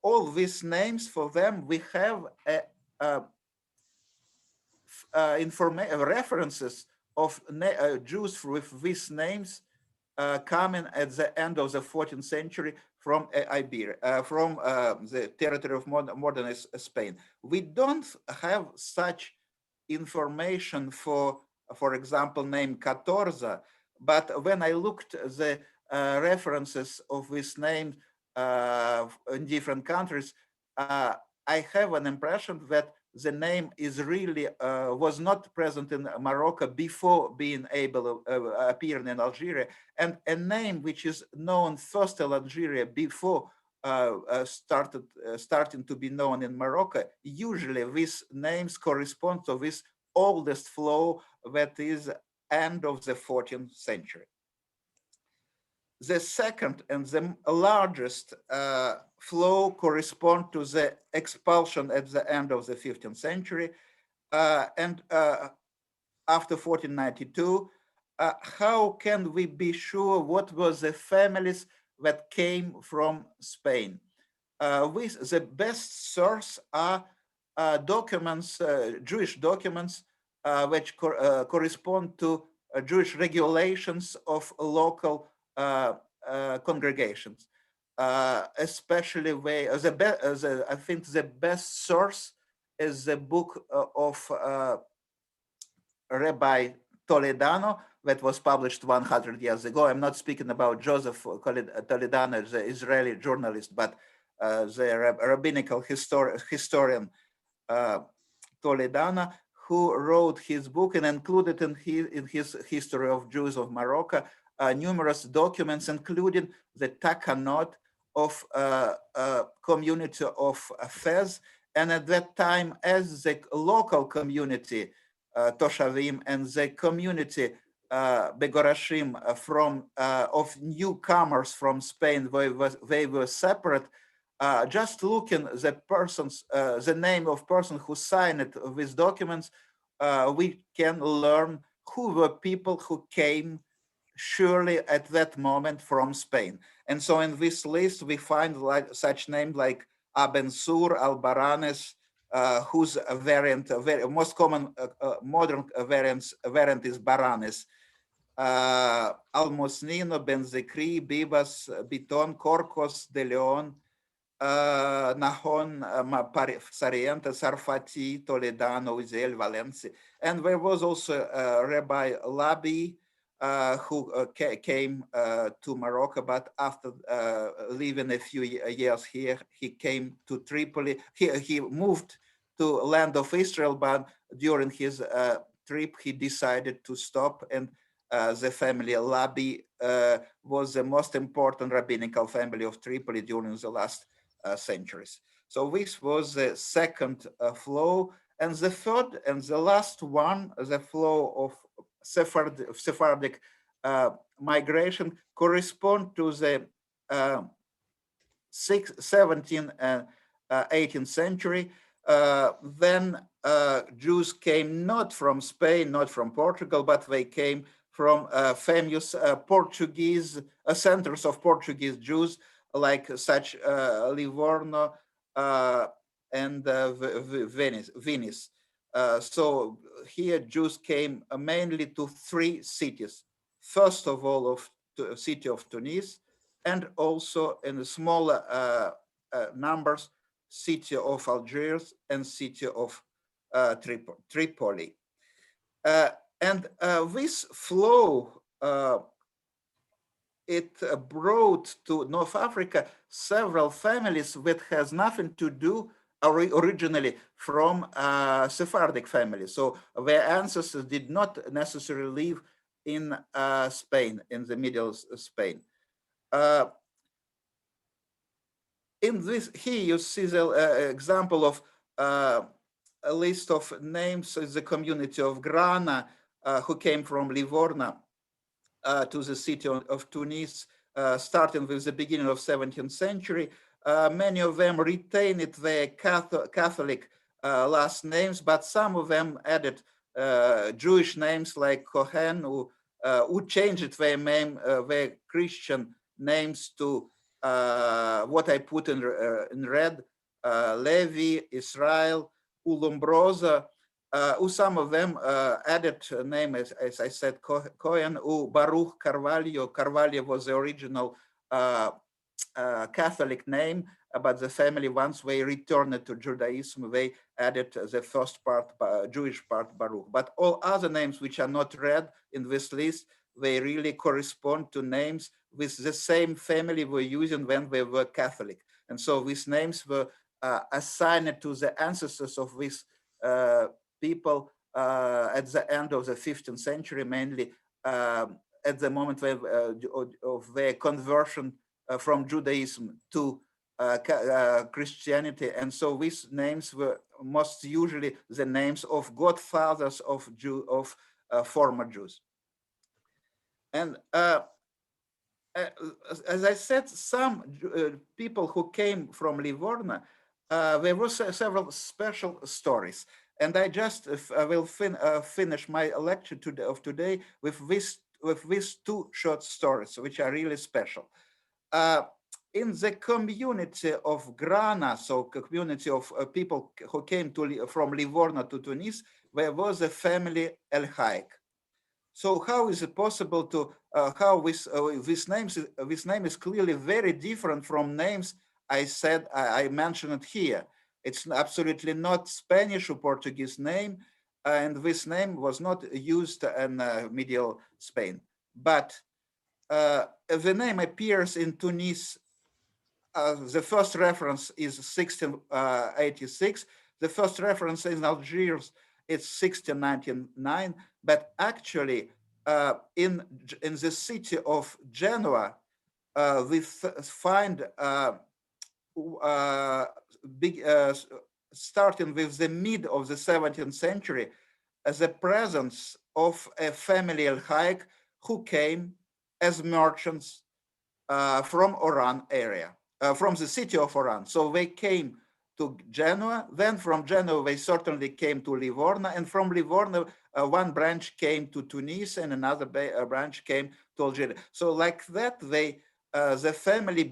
All these names, for them, we have references of Jews with these names coming at the end of the 14th century from Iberia, from the territory of modern Spain. We don't have such information for example, name Catorza, but when I looked the references of this name in different countries, I have an impression that the name is really was not present in Morocco before being able to appear in Algeria, and a name which is known first in Algeria before starting to be known in Morocco. Usually, these names correspond to this oldest flow that is end of the 14th century. The second and the largest flow correspond to the expulsion at the end of the 15th century and after 1492. How can we be sure what were the families that came from Spain? With the best source are documents, Jewish documents, which correspond to Jewish regulations of local congregations. Especially I think the best source is the book of Rabbi Toledano that was published 100 years ago. I'm not speaking about Joseph Toledano, the Israeli journalist, but the rabbinical historian Toledano, who wrote his book and included in his History of Jews of Morocco numerous documents, including the Takanot of community of Fez. And at that time, as the local community, Toshavim, and the community Begorashim from of newcomers from Spain, they were separate. Just looking the name of person who signed these documents, we can learn who were people who came surely at that moment from Spain. And so in this list, we find such names like Abensur, Albaranes, whose most common modern variant is Baranes, Almosnino, Benzekri, Bibas, Biton, Corcos, De Leon, Nahon, Sarienta, Sarfati, Toledano, Uziel, Valencia. And there was also Rabbi Labi, who came to Morocco, but after living a few years here, he came to Tripoli. He moved to land of Israel, but during his trip, he decided to stop, and the family Labi was the most important rabbinical family of Tripoli during the last centuries. So this was the second flow. And the third and the last one, the flow of Sephardic migration, correspond to the 17th and 18th century. Then Jews came not from Spain, not from Portugal, but they came from famous Portuguese centers of Portuguese Jews, like such Livorno and Venice. So here Jews came mainly to three cities. First of all, of the city of Tunis, and also in the smaller numbers, city of Algiers and city of Tripoli. And this flow, it brought to North Africa several families that has nothing to do originally from Sephardic families. So their ancestors did not necessarily live in Spain, in the middle Spain. In this, here you see the example of a list of names of the community of Grana, who came from Livorno to the city of Tunis, starting with the beginning of 17th century. Many of them retained their Catholic last names, but some of them added Jewish names like Cohen, who changed their name, their Christian names to what I put in red, Levi, Israel, Ulumbrosa, who some of them added name, as I said, Cohen, Baruch Carvalho. Carvalho was the original Catholic name, but the family, once they returned to Judaism, they added the first part, Jewish part, Baruch. But all other names which are not read in this list, they really correspond to names with the same family were using when they were Catholic. And so these names were assigned to the ancestors of these people at the end of the 15th century, mainly at the moment of their conversion from Judaism to Christianity. And so these names were most usually the names of godfathers of former Jews. And as I said, some people who came from Livorno, there were several special stories. And I just will finish my lecture of today with these two short stories, which are really special. In the community of Grana, so community of people who came from Livorno to Tunis, there was a family El Haik. So how is it possible to how this name is clearly very different from names I mentioned here. It's absolutely not Spanish or Portuguese name, and this name was not used in medieval Spain. But the name appears in Tunis. The first reference is 1686. The first reference in Algiers is 1699. But actually, in the city of Genoa, we find starting with the mid of the 17th century, the presence of a family El Haik who came as merchants from Oran area, from the city of Oran. So they came to Genoa. Then from Genoa, they certainly came to Livorno. And from Livorno, one branch came to Tunis and another branch came to Algeria. So like that, the family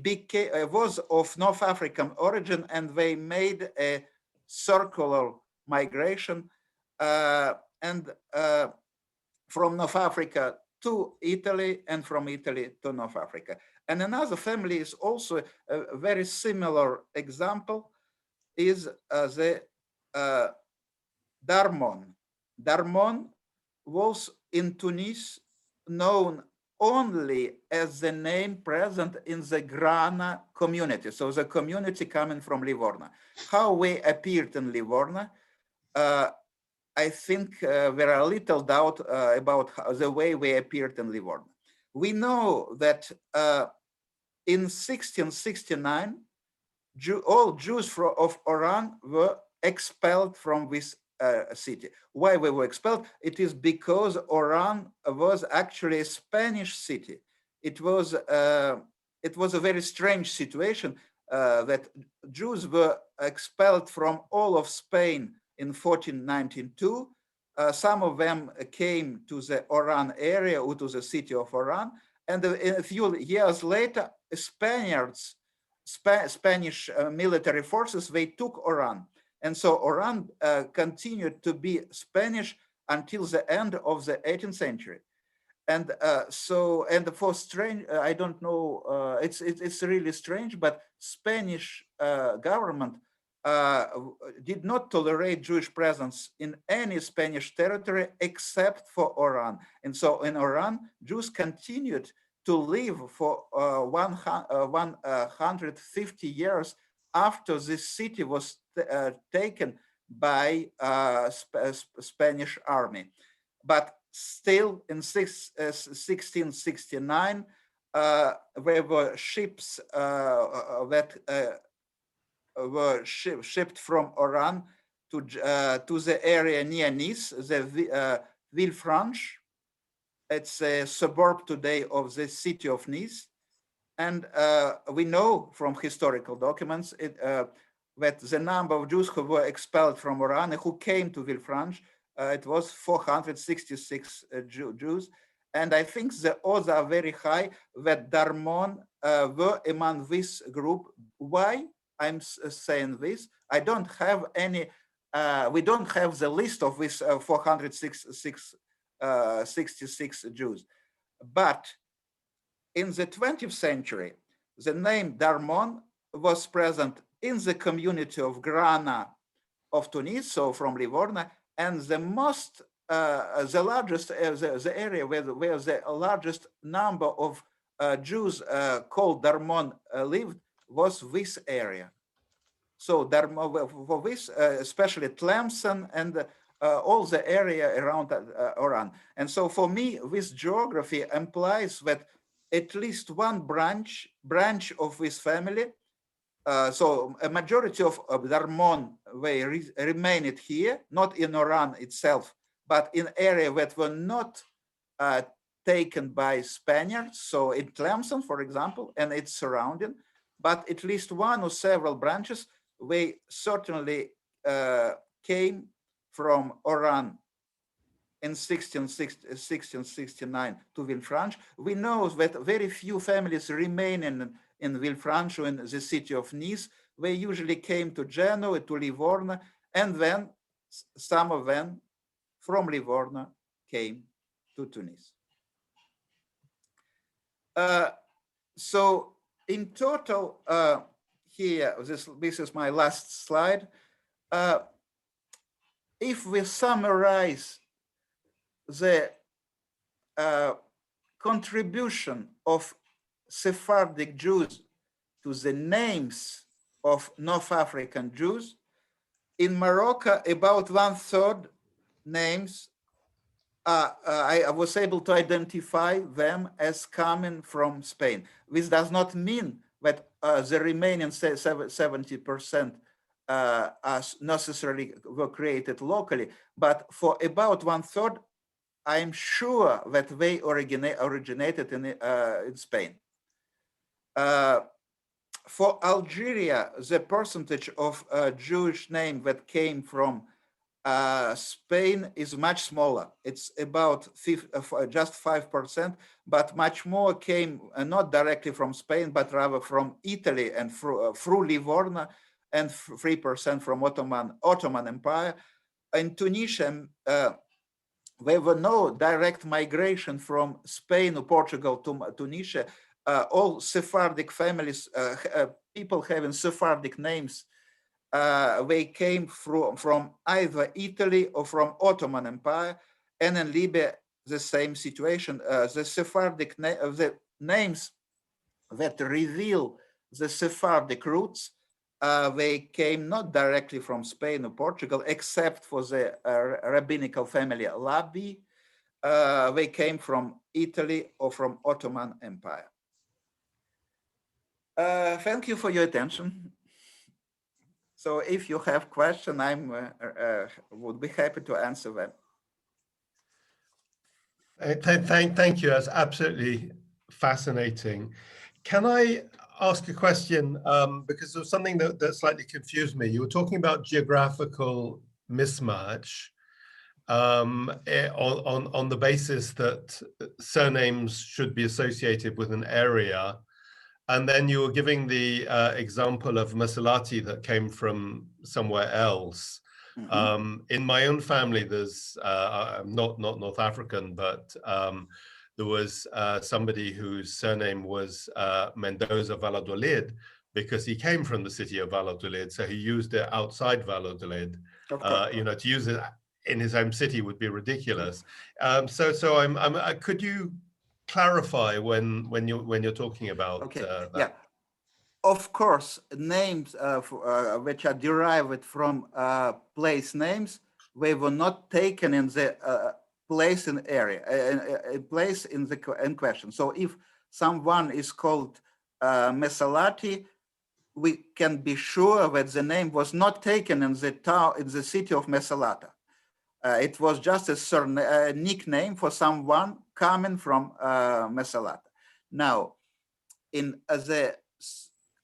was of North African origin, and they made a circular migration and from North Africa to Italy, and from Italy to North Africa. And another family is also a very similar example is the Darmon. Darmon was in Tunis known only as the name present in the Grana community. So the community coming from Livorno. How we appeared in Livorno, I think there are little doubt about the way we appeared in Livorno. We know that in 1669, all Jews of Oran were expelled from this city. Why we were expelled? It is because Oran was actually a Spanish city. It was a very strange situation that Jews were expelled from all of Spain in 1492. Some of them came to the Oran area or to the city of Oran. And a few years later, Spanish military forces, they took Oran. And so Oran continued to be Spanish until the end of the 18th century. And for strange, I don't know, it's really strange, but Spanish government did not tolerate Jewish presence in any Spanish territory except for Oran. And so in Oran, Jews continued to live for 150 years after this city was taken by Spanish army. But still in 1669, there were ships that were shipped from Oran to the area near Nice, the Villefranche. It's a suburb today of the city of Nice. And we know from historical documents that the number of Jews who were expelled from Oran who came to Villefranche, it was 466 Jews. And I think the odds are very high that Darmon were among this group. Why I'm saying this? I don't have any, we don't have the list of these 466 Jews. But in the 20th century, the name Darmon was present in the community of Grana of Tunis, so from Livorno, and the largest, the area where the largest number of Jews called Darmon lived was this area. So for this, especially Tlemcen and all the area around Oran. And so for me, this geography implies that at least one branch of this family, so a majority of Darmon, they remained here, not in Oran itself, but in area that were not taken by Spaniards. So in Tlemcen, for example, and its surrounding, but at least one or several branches, they certainly came from Oran in 1669 to Villefranche. We know that very few families remain in Villefranche, in the city of Nice. They usually came to Genoa, to Livorno, and then some of them from Livorno came to Tunis. So in total, here, this is my last slide. If we summarize the contribution of Sephardic Jews to the names of North African Jews, in Morocco, about 1/3 names, I was able to identify them as coming from Spain. This does not mean that the remaining 70% necessarily were created locally, but for about 1/3, I'm sure that they originated in Spain. For Algeria, the percentage of Jewish name that came from Spain is much smaller. It's about just 5%, but much more came not directly from Spain, but rather from Italy and through Livorno, and 3% from Ottoman Empire. In Tunisia, there were no direct migration from Spain or Portugal to Tunisia. All Sephardic families, people having Sephardic names, they came from either Italy or from Ottoman Empire. And in Libya, the same situation. The Sephardic the names that reveal the Sephardic roots, they came not directly from Spain or Portugal, except for the rabbinical family Labi. They came from Italy or from Ottoman Empire. Thank you for your attention. So if you have questions, I would be happy to answer them. Thank you. That's absolutely fascinating. Can I ask a question? Because there was something that slightly confused me. You were talking about geographical mismatch on the basis that surnames should be associated with an area. And then you were giving the example of Masalati that came from somewhere else. Mm-hmm. In my own family, there's I'm not North African, but there was somebody whose surname was Mendoza Valladolid, because he came from the city of Valladolid, so he used it outside Valladolid. You know, to use it in his home city would be ridiculous. So could you clarify when you're talking about that? Yeah, of course, names which are derived from place names, they were not taken in the place in area, place in question. So if someone is called Mesalati, we can be sure that the name was not taken in the town, in the city of Mesalata. It was just a nickname for someone coming from Mesalata. Now, in the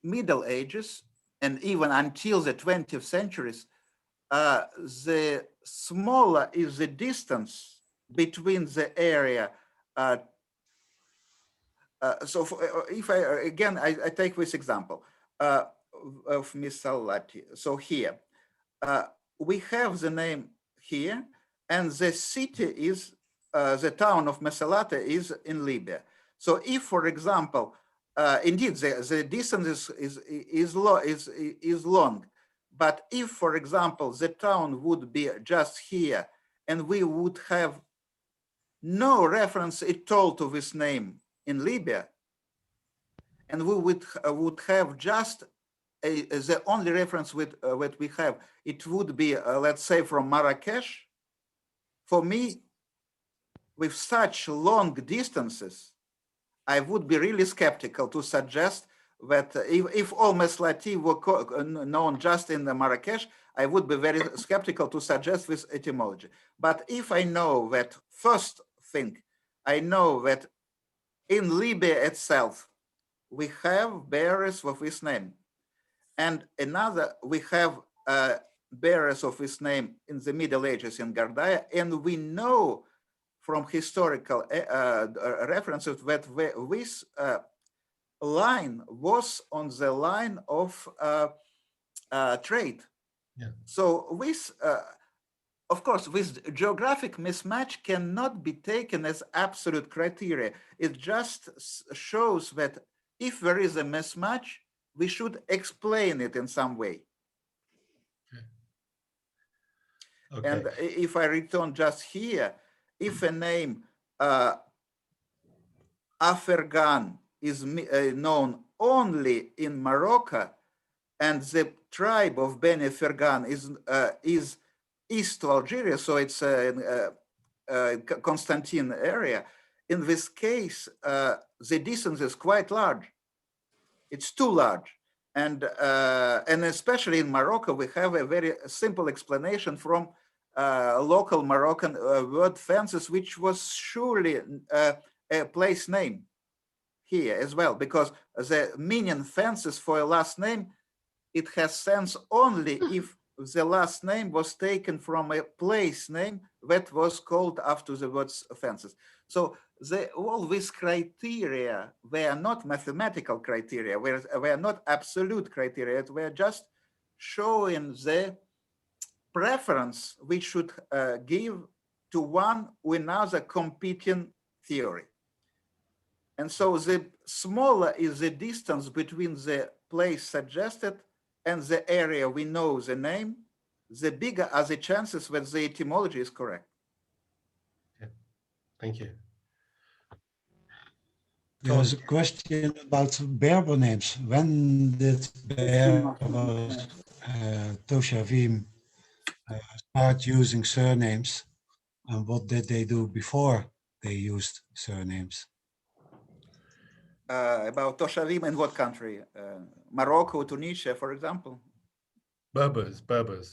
Middle Ages, and even until the 20th centuries, the smaller is the distance between the area. So if I take this example of Mesalati. So here, we have the name here, and the city is, the town of Mesalata is in Libya. So if, for example, indeed the distance is long, but if, for example, the town would be just here, and we would have no reference at all to this name in Libya, and we would have just the only reference with what we have, it would be, let's say, from Marrakesh. For me, with such long distances, I would be really skeptical to suggest that if all Meslati were known just in Marrakesh, I would be very skeptical to suggest this etymology. But if I know that, first thing, I know that in Libya itself, we have bearers of this name. And another, we have bearers of this name in the Middle Ages in Gardaya, and we know from historical references that this line was on the line of trade. Yeah. So this, of course, this geographic mismatch cannot be taken as absolute criteria. It just shows that if there is a mismatch, we should explain it in some way. Okay. And if I return just here, if a name Afergan is known only in Morocco, and the tribe of Beni Fergan is east to Algeria, so it's Constantine area. In this case, the distance is quite large. It's too large. And especially in Morocco, we have a very simple explanation from local Moroccan word fences, which was surely a place name here as well, because the meaning fences for a last name, it has sense only if the last name was taken from a place name that was called after the words fences. So all these criteria, they are not mathematical criteria, they are not absolute criteria, they are just showing the preference we should give to one or another competing theory. And so the smaller is the distance between the place suggested and the area we know the name, the bigger are the chances that the etymology is correct. Yeah. Thank you. There's a question about Berber names. When did Berbers, Toshavim, start using surnames, and what did they do before they used surnames? About Toshavim in what country? Morocco, Tunisia, for example? Berbers. Berber.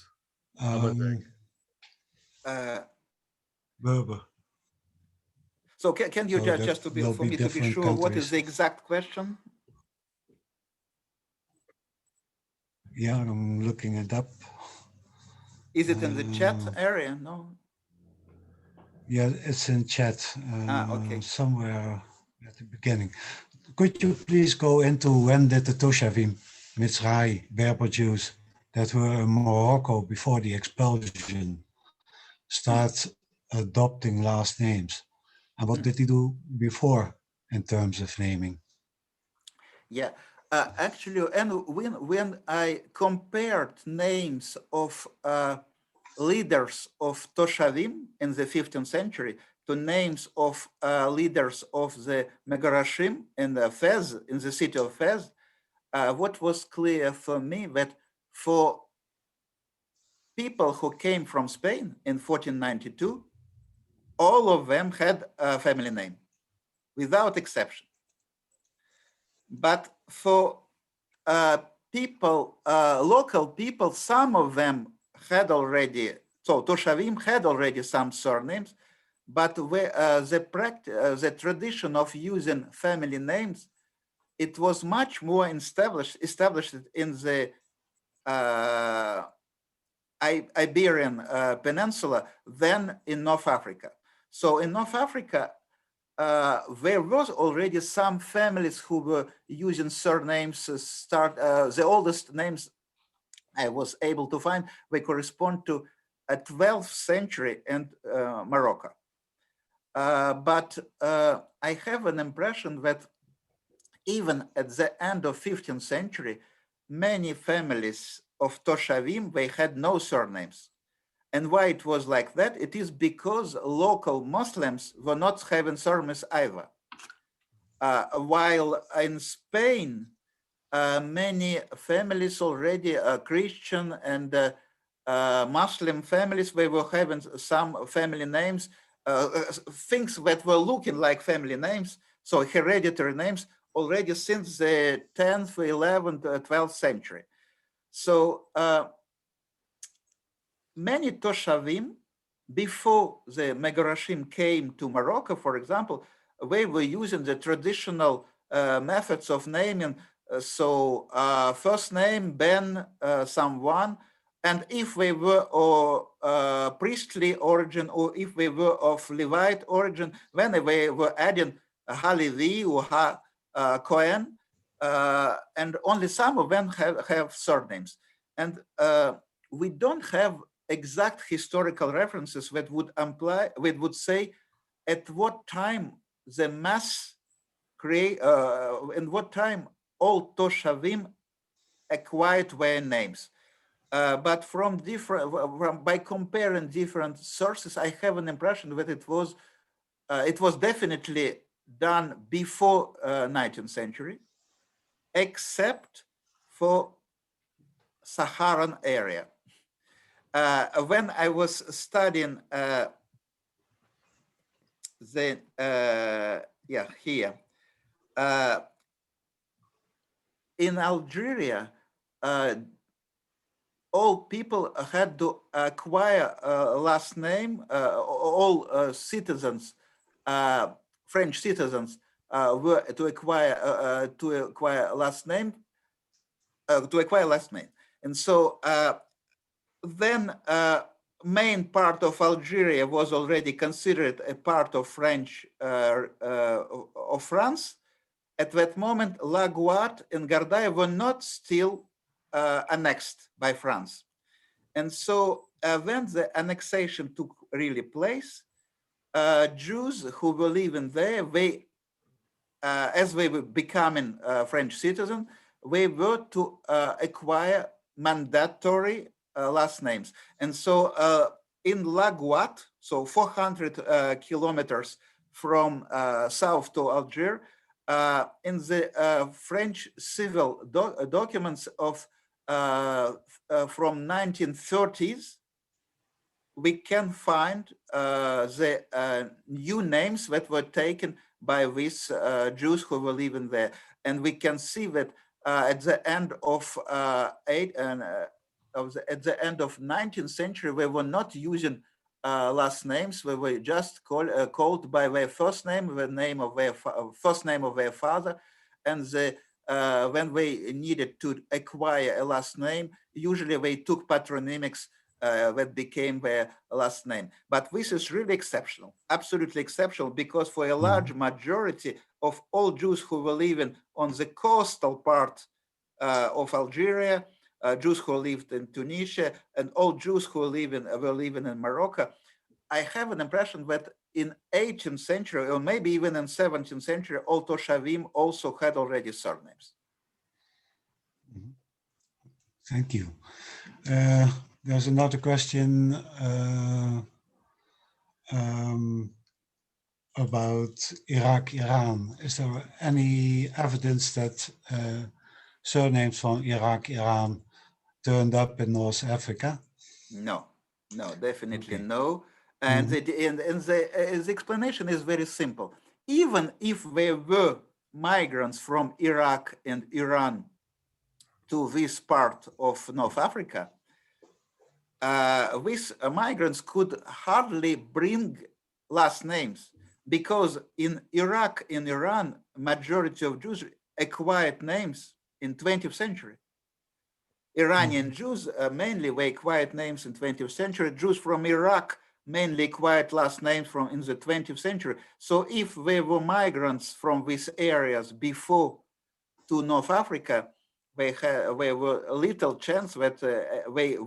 So can you So just for me to be different sure, what is countries. the exact question? Yeah, I'm looking it up. Is it in the chat area? No. Yeah, it's in chat Okay. somewhere at the beginning. Could you please go into when did the Toshavim, Mitzrai, Berber Jews that were in Morocco before the expulsion start adopting last names? And what did they do before in terms of naming? Yeah, actually, and when I compared names of leaders of Toshavim in the 15th century to names of leaders of the Megarashim in the Fez, in the city of Fez, what was clear for me that for people who came from Spain in 1492, all of them had a family name, without exception. But for people, local people, some of them had already, so Toshavim had already some surnames, but the tradition of using family names, it was much more established in the Iberian Peninsula than in North Africa. So in North Africa, there was already some families who were using surnames. The oldest names I was able to find, they correspond to a 12th century and Morocco. But I have an impression that even at the end of 15th century, many families of Toshavim, they had no surnames. And why it was like that? It is because local Muslims were not having surnames either. While in Spain, many families already, Christian and Muslim families, they were having some family names, things that were looking like family names, so hereditary names, already since the 10th, 11th, 12th century. So many Toshavim, before the Megarashim came to Morocco, for example, they were using the traditional methods of naming. So first name, Ben, someone, and if they were of priestly origin or if they were of Levite origin, then they were adding Ha-Levi or Ha-Kohen, and only some of them have surnames. And we don't have exact historical references that would imply, that would say at what time the mass create, in what time all Toshavim acquired their names. But from by comparing different sources, I have an impression that it was definitely done before 19th century, except for Saharan area. When I was studying here in Algeria, all people had to acquire a last name. All citizens, French citizens, were to acquire a last name. And so then main part of Algeria was already considered a part of French of France. At that moment, La Gouat and Gardaï were not still annexed by France. And so when the annexation took really place, Jews who were living there, they, as they were becoming French citizens, they were to acquire mandatory last names. And so in La Gouat, so 400 kilometers from south to Algiers, in the French civil documents of from 1930s, we can find the new names that were taken by these Jews who were living there. And we can see that at the end of at the end of 19th century, we were not using last names. We were just called by their first name, the name of their first name of their father, and when they needed to acquire a last name, usually they took patronymics that became their last name. But this is really exceptional, absolutely exceptional, because for a large majority of all Jews who were living on the coastal part of Algeria, Jews who lived in Tunisia, and all Jews who were living in Morocco, I have an impression that in 18th century, or maybe even in 17th century, all Toshavim also had already surnames. Thank you. There's another question about Iraq, Iran. Is there any evidence that surnames from Iraq, Iran turned up in North Africa? No, definitely no. And the explanation is very simple. Even if there were migrants from Iraq and Iran to this part of North Africa, these migrants could hardly bring last names, because in Iraq and Iran, majority of Jews acquired names in 20th century. Iranian Jews mainly were acquired names in 20th century. Jews from Iraq mainly acquired last names in the 20th century. So if there were migrants from these areas before to North Africa, there were little chance that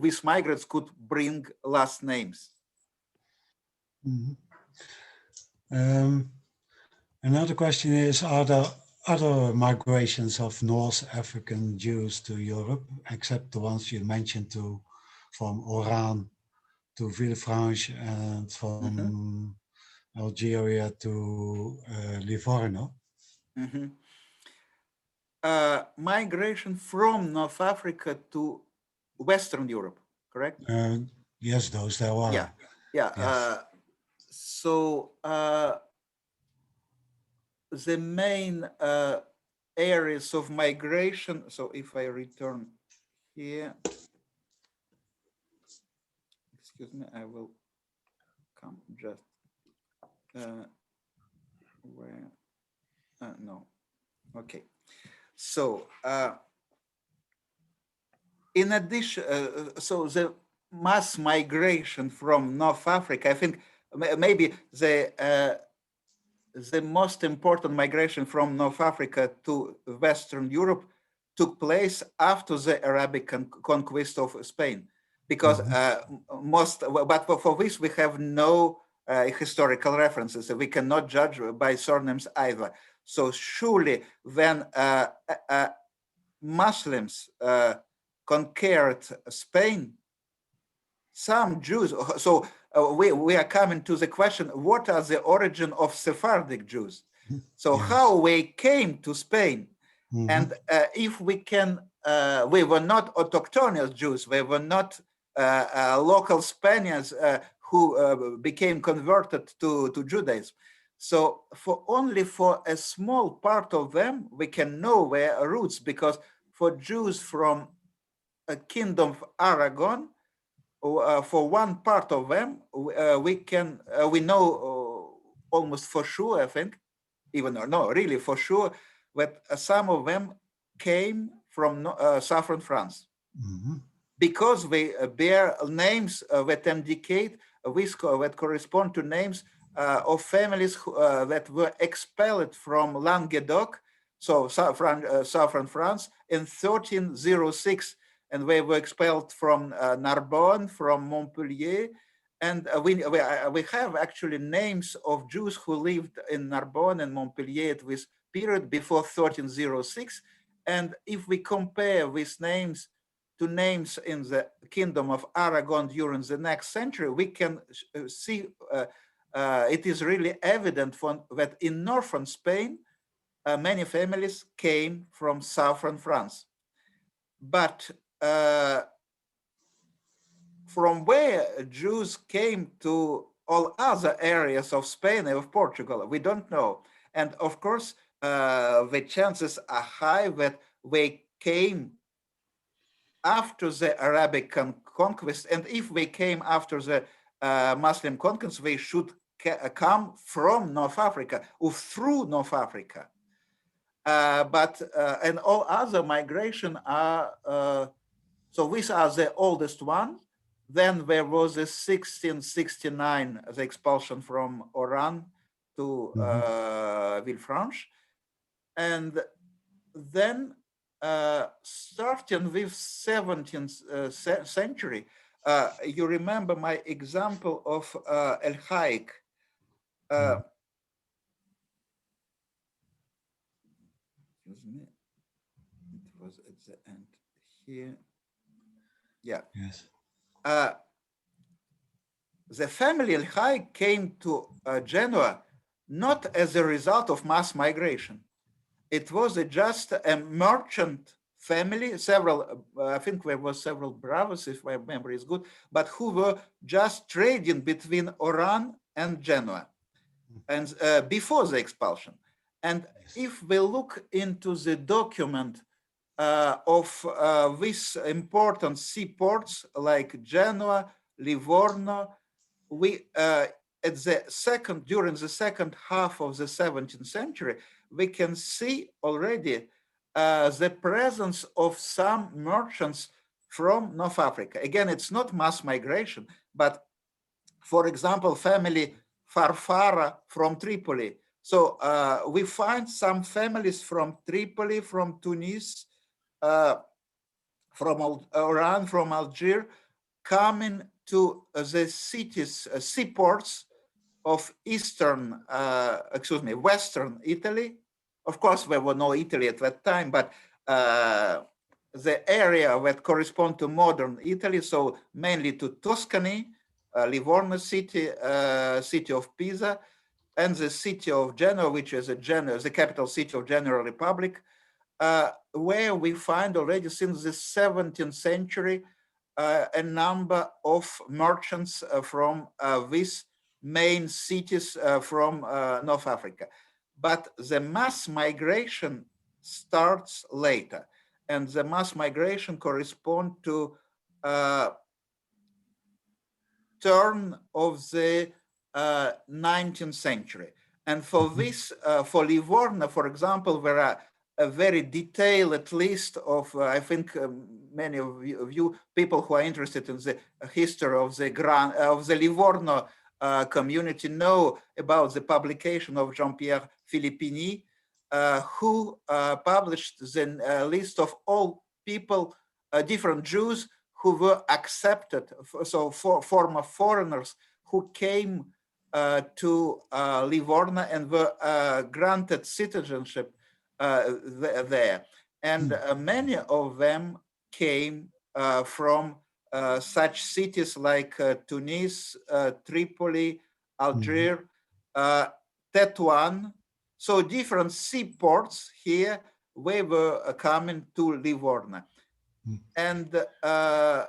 these migrants could bring last names. Another question is, are there other migrations of North African Jews to Europe, except the ones you mentioned from Oran to Villefranche and from Algeria to Livorno? migration from North Africa to Western Europe, correct? Yes, those there are. Yeah, yeah. Yes. So the main areas of migration. So if I return here, excuse me, I will come just where no, okay. So in addition, so the mass migration from North Africa, I think maybe the most important migration from North Africa to Western Europe took place after the Arabic conquest of Spain, because but for this we have no historical references. We cannot judge by surnames either. So surely when Muslims conquered Spain, some Jews, so we are coming to the question, what are the origin of Sephardic Jews? So Yes. how we came to Spain? And if we can, we were not autochthonous Jews, we were not local Spaniards who became converted to Judaism. So only for a small part of them, we can know their roots, because for Jews from a kingdom of Aragon, for one part of them, we know almost for sure, I think, even or no, really for sure, that some of them came from southern France, because they bear names that indicate that correspond to names of families that were expelled from Languedoc, so southern France, in 1306. And they were expelled from Narbonne, from Montpellier. And we have actually names of Jews who lived in Narbonne and Montpellier at this period before 1306. And if we compare these names to names in the kingdom of Aragon during the next century, we can see it is really evident that in northern Spain, many families came from southern France. But from where Jews came to all other areas of Spain and of Portugal, we don't know. And of course, the chances are high that they came after the Arabic conquest. And if they came after the Muslim conquest, they should come from North Africa or through North Africa. And all other migration are, so these are the oldest ones. Then there was a 1669, the expulsion from Oran to Villefranche. And then starting with 17th century, you remember my example of El Haik. Excuse me, it was at the end here. Yeah. Yes. The family El Haik came to Genoa not as a result of mass migration. It was just a merchant family, several, I think there were several brothers, if my memory is good, but who were just trading between Oran and Genoa, and before the expulsion. And if we look into the document of these important seaports like Genoa, Livorno, we during the second half of the 17th century, we can see already the presence of some merchants from North Africa. Again, it's not mass migration, but for example, family Farfara from Tripoli. So we find some families from Tripoli, from Tunis, from Oran, from Algiers, coming to the cities, seaports of Western Italy. Of course, there were no Italy at that time, but the area that correspond to modern Italy, so mainly to Tuscany, Livorno city, city of Pisa, and the city of Genoa, which is the capital city of General Republic. where we find already since the 17th century a number of merchants from these main cities from North Africa. But the mass migration starts later, and the mass migration corresponds to turn of the 19th century. And for this, for Livorno, for example, there are a very detailed list of, I think many of you people who are interested in the history of the Livorno community know about the publication of Jean-Pierre Filippini, who published the list of all people, different Jews who were accepted, so former foreigners who came to Livorno and were granted citizenship there. And many of them came from such cities like Tunis, Tripoli, Algiers, Tetuan. So different seaports here, we were coming to Livorno. And a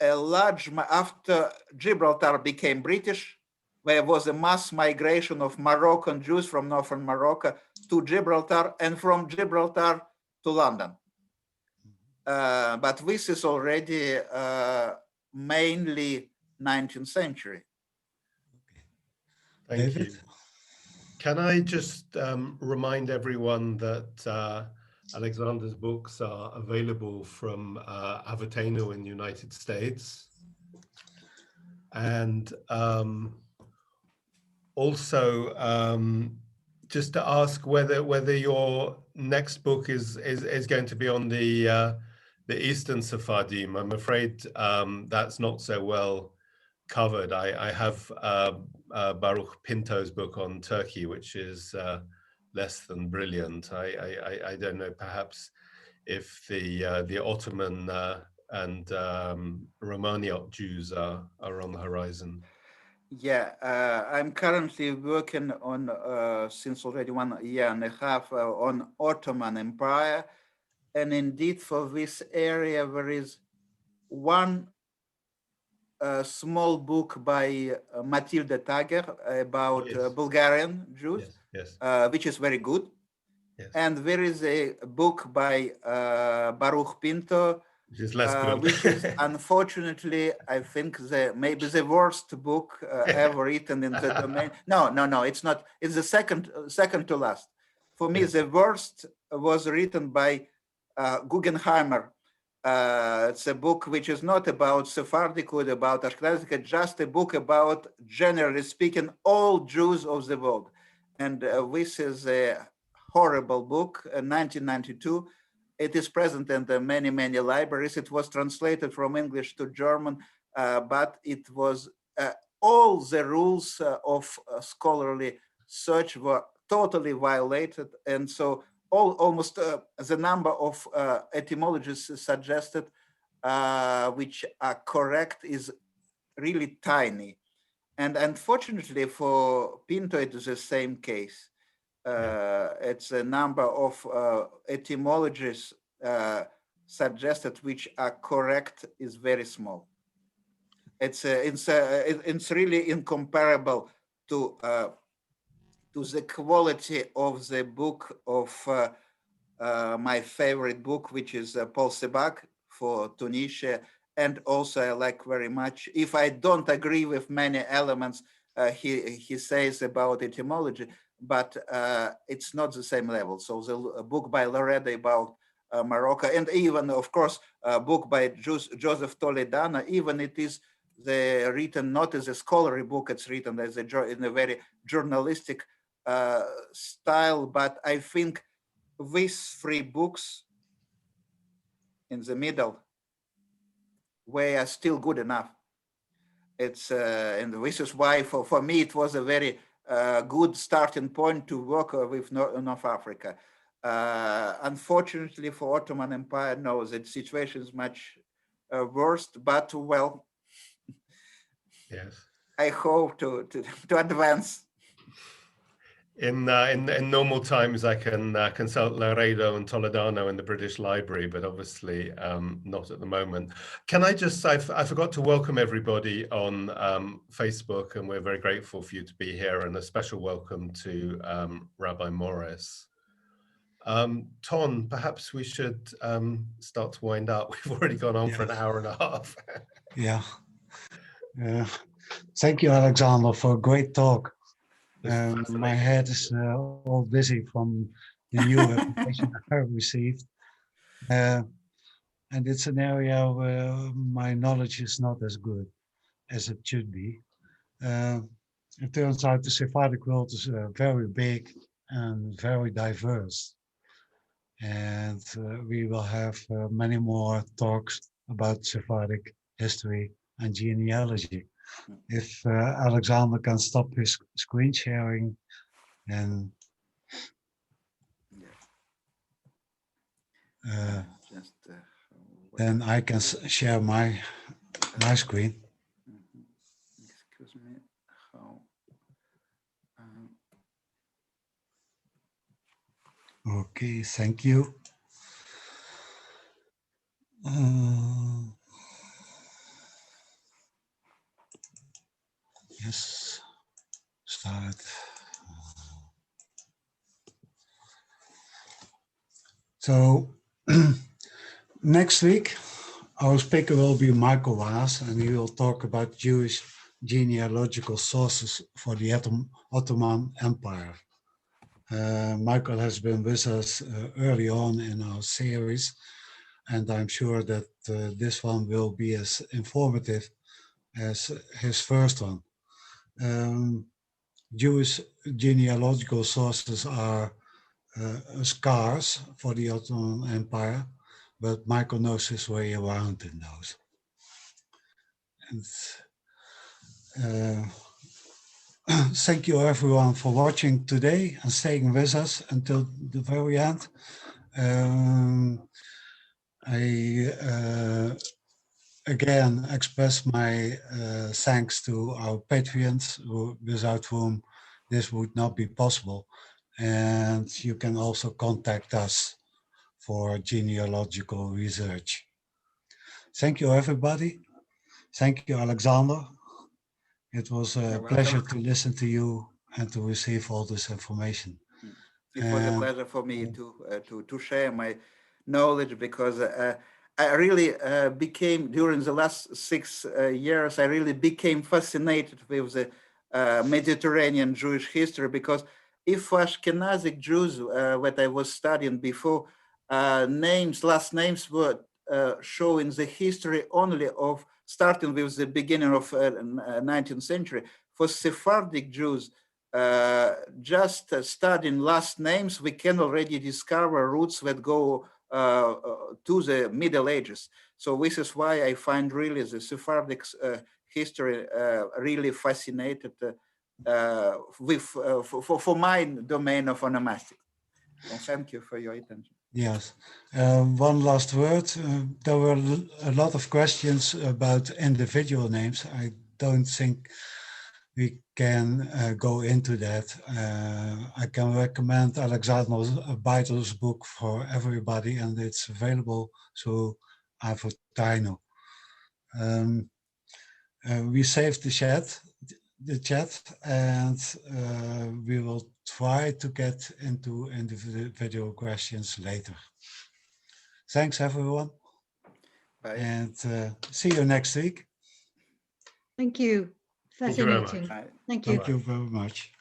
large, after Gibraltar became British, there was a mass migration of Moroccan Jews from northern Morocco to Gibraltar and from Gibraltar to London. But this is already mainly 19th century. Thank you. Can I just remind everyone that Alexander's books are available from Avotaynu in the United States, and also just to ask whether your next book is going to be on the Eastern Sephardim. I'm afraid that's not so well covered. I have Baruch Pinto's book on Turkey, which is less than brilliant. I don't know, perhaps if the Ottoman and Romaniot Jews are on the horizon. Yeah, I'm currently working on, since already 1.5 years, on Ottoman Empire. And indeed, for this area, there is one small book by Matilde Tager about Bulgarian Jews, which is very good. Yes. And there is a book by Baruch Pinto, which is less good. Which is unfortunately, I think, maybe the worst book ever written in the domain. No, it's not. It's the second to last. For me, the worst was written by Guggenheimer. It's a book which is not about Sephardic or about Ashkenazic, just a book about, generally speaking, all Jews of the world. And this is a horrible book, 1992. It is present in the many libraries. It was translated from English to German, but it was all the rules of scholarly search were totally violated. And so almost the number of etymologies suggested which are correct is really tiny. And unfortunately for Pinto, it is the same case. It's a number of etymologies suggested which are correct is very small. It's really incomparable to the quality of the book of my favorite book, which is Paul Sebag for Tunisia. And also I like very much, if I don't agree with many elements he says about etymology, but it's not the same level. So the book by Loreda about Morocco, and even, of course, a book by Joseph Toledano, even it is written not as a scholarly book, it's written as in a very journalistic style. But I think these three books in the middle were still good enough. It's and this is why for me it was a very good starting point to work with North Africa. Unfortunately for Ottoman Empire, no, the situation is much worse, but well, yes, I hope to advance. in normal times, I can consult Laredo and Toledano in the British Library, but obviously not at the moment. Can I just, I forgot to welcome everybody on Facebook, and we're very grateful for you to be here, and a special welcome to Rabbi Morris. Ton, perhaps we should start to wind up. We've already gone on for an hour and a half. Yeah. Thank you, Alexander, for a great talk. My head is all busy from the new information I received. And it's an area where my knowledge is not as good as it should be. It turns out the Sephardic world is very big and very diverse. And we will have many more talks about Sephardic history and genealogy. If Alexander can stop his screen sharing, and then I can share my screen. Excuse me. How? Okay, thank you. Yes, start. So next week, our speaker will be Michael Waas, and he will talk about Jewish genealogical sources for the Ottoman Empire. Michael has been with us early on in our series, and I'm sure that this one will be as informative as his first one. Jewish genealogical sources are scarce for the Ottoman Empire, but Michael knows his way around in those. And thank you everyone for watching today and staying with us until the very end. I again express my thanks to our patrons, without whom this would not be possible. And you can also contact us for genealogical research. Thank you, everybody. Thank you, Alexander. It was a pleasure to listen to you and to receive all this information. It was a pleasure for me to share my knowledge, because I really became, during the last 6 years, I really became fascinated with the Mediterranean Jewish history, because if Ashkenazic Jews, what I was studying before, last names were showing the history only of starting with the beginning of 19th century. For Sephardic Jews, just studying last names, we can already discover roots that go to the Middle Ages. So this is why I find really the Sephardic history really fascinated for my domain of onomastic. Well, thank you for your attention. Yes. One last word. There were a lot of questions about individual names. I don't think we can go into that. I can recommend Alexander Beider's book for everybody, and it's available through Avotaynu. We saved the chat, and we will try to get into individual questions later. Thanks, everyone. Bye. And see you next week. Thank you. Fascinating. Thank you very much. Thank you. Thank you very much.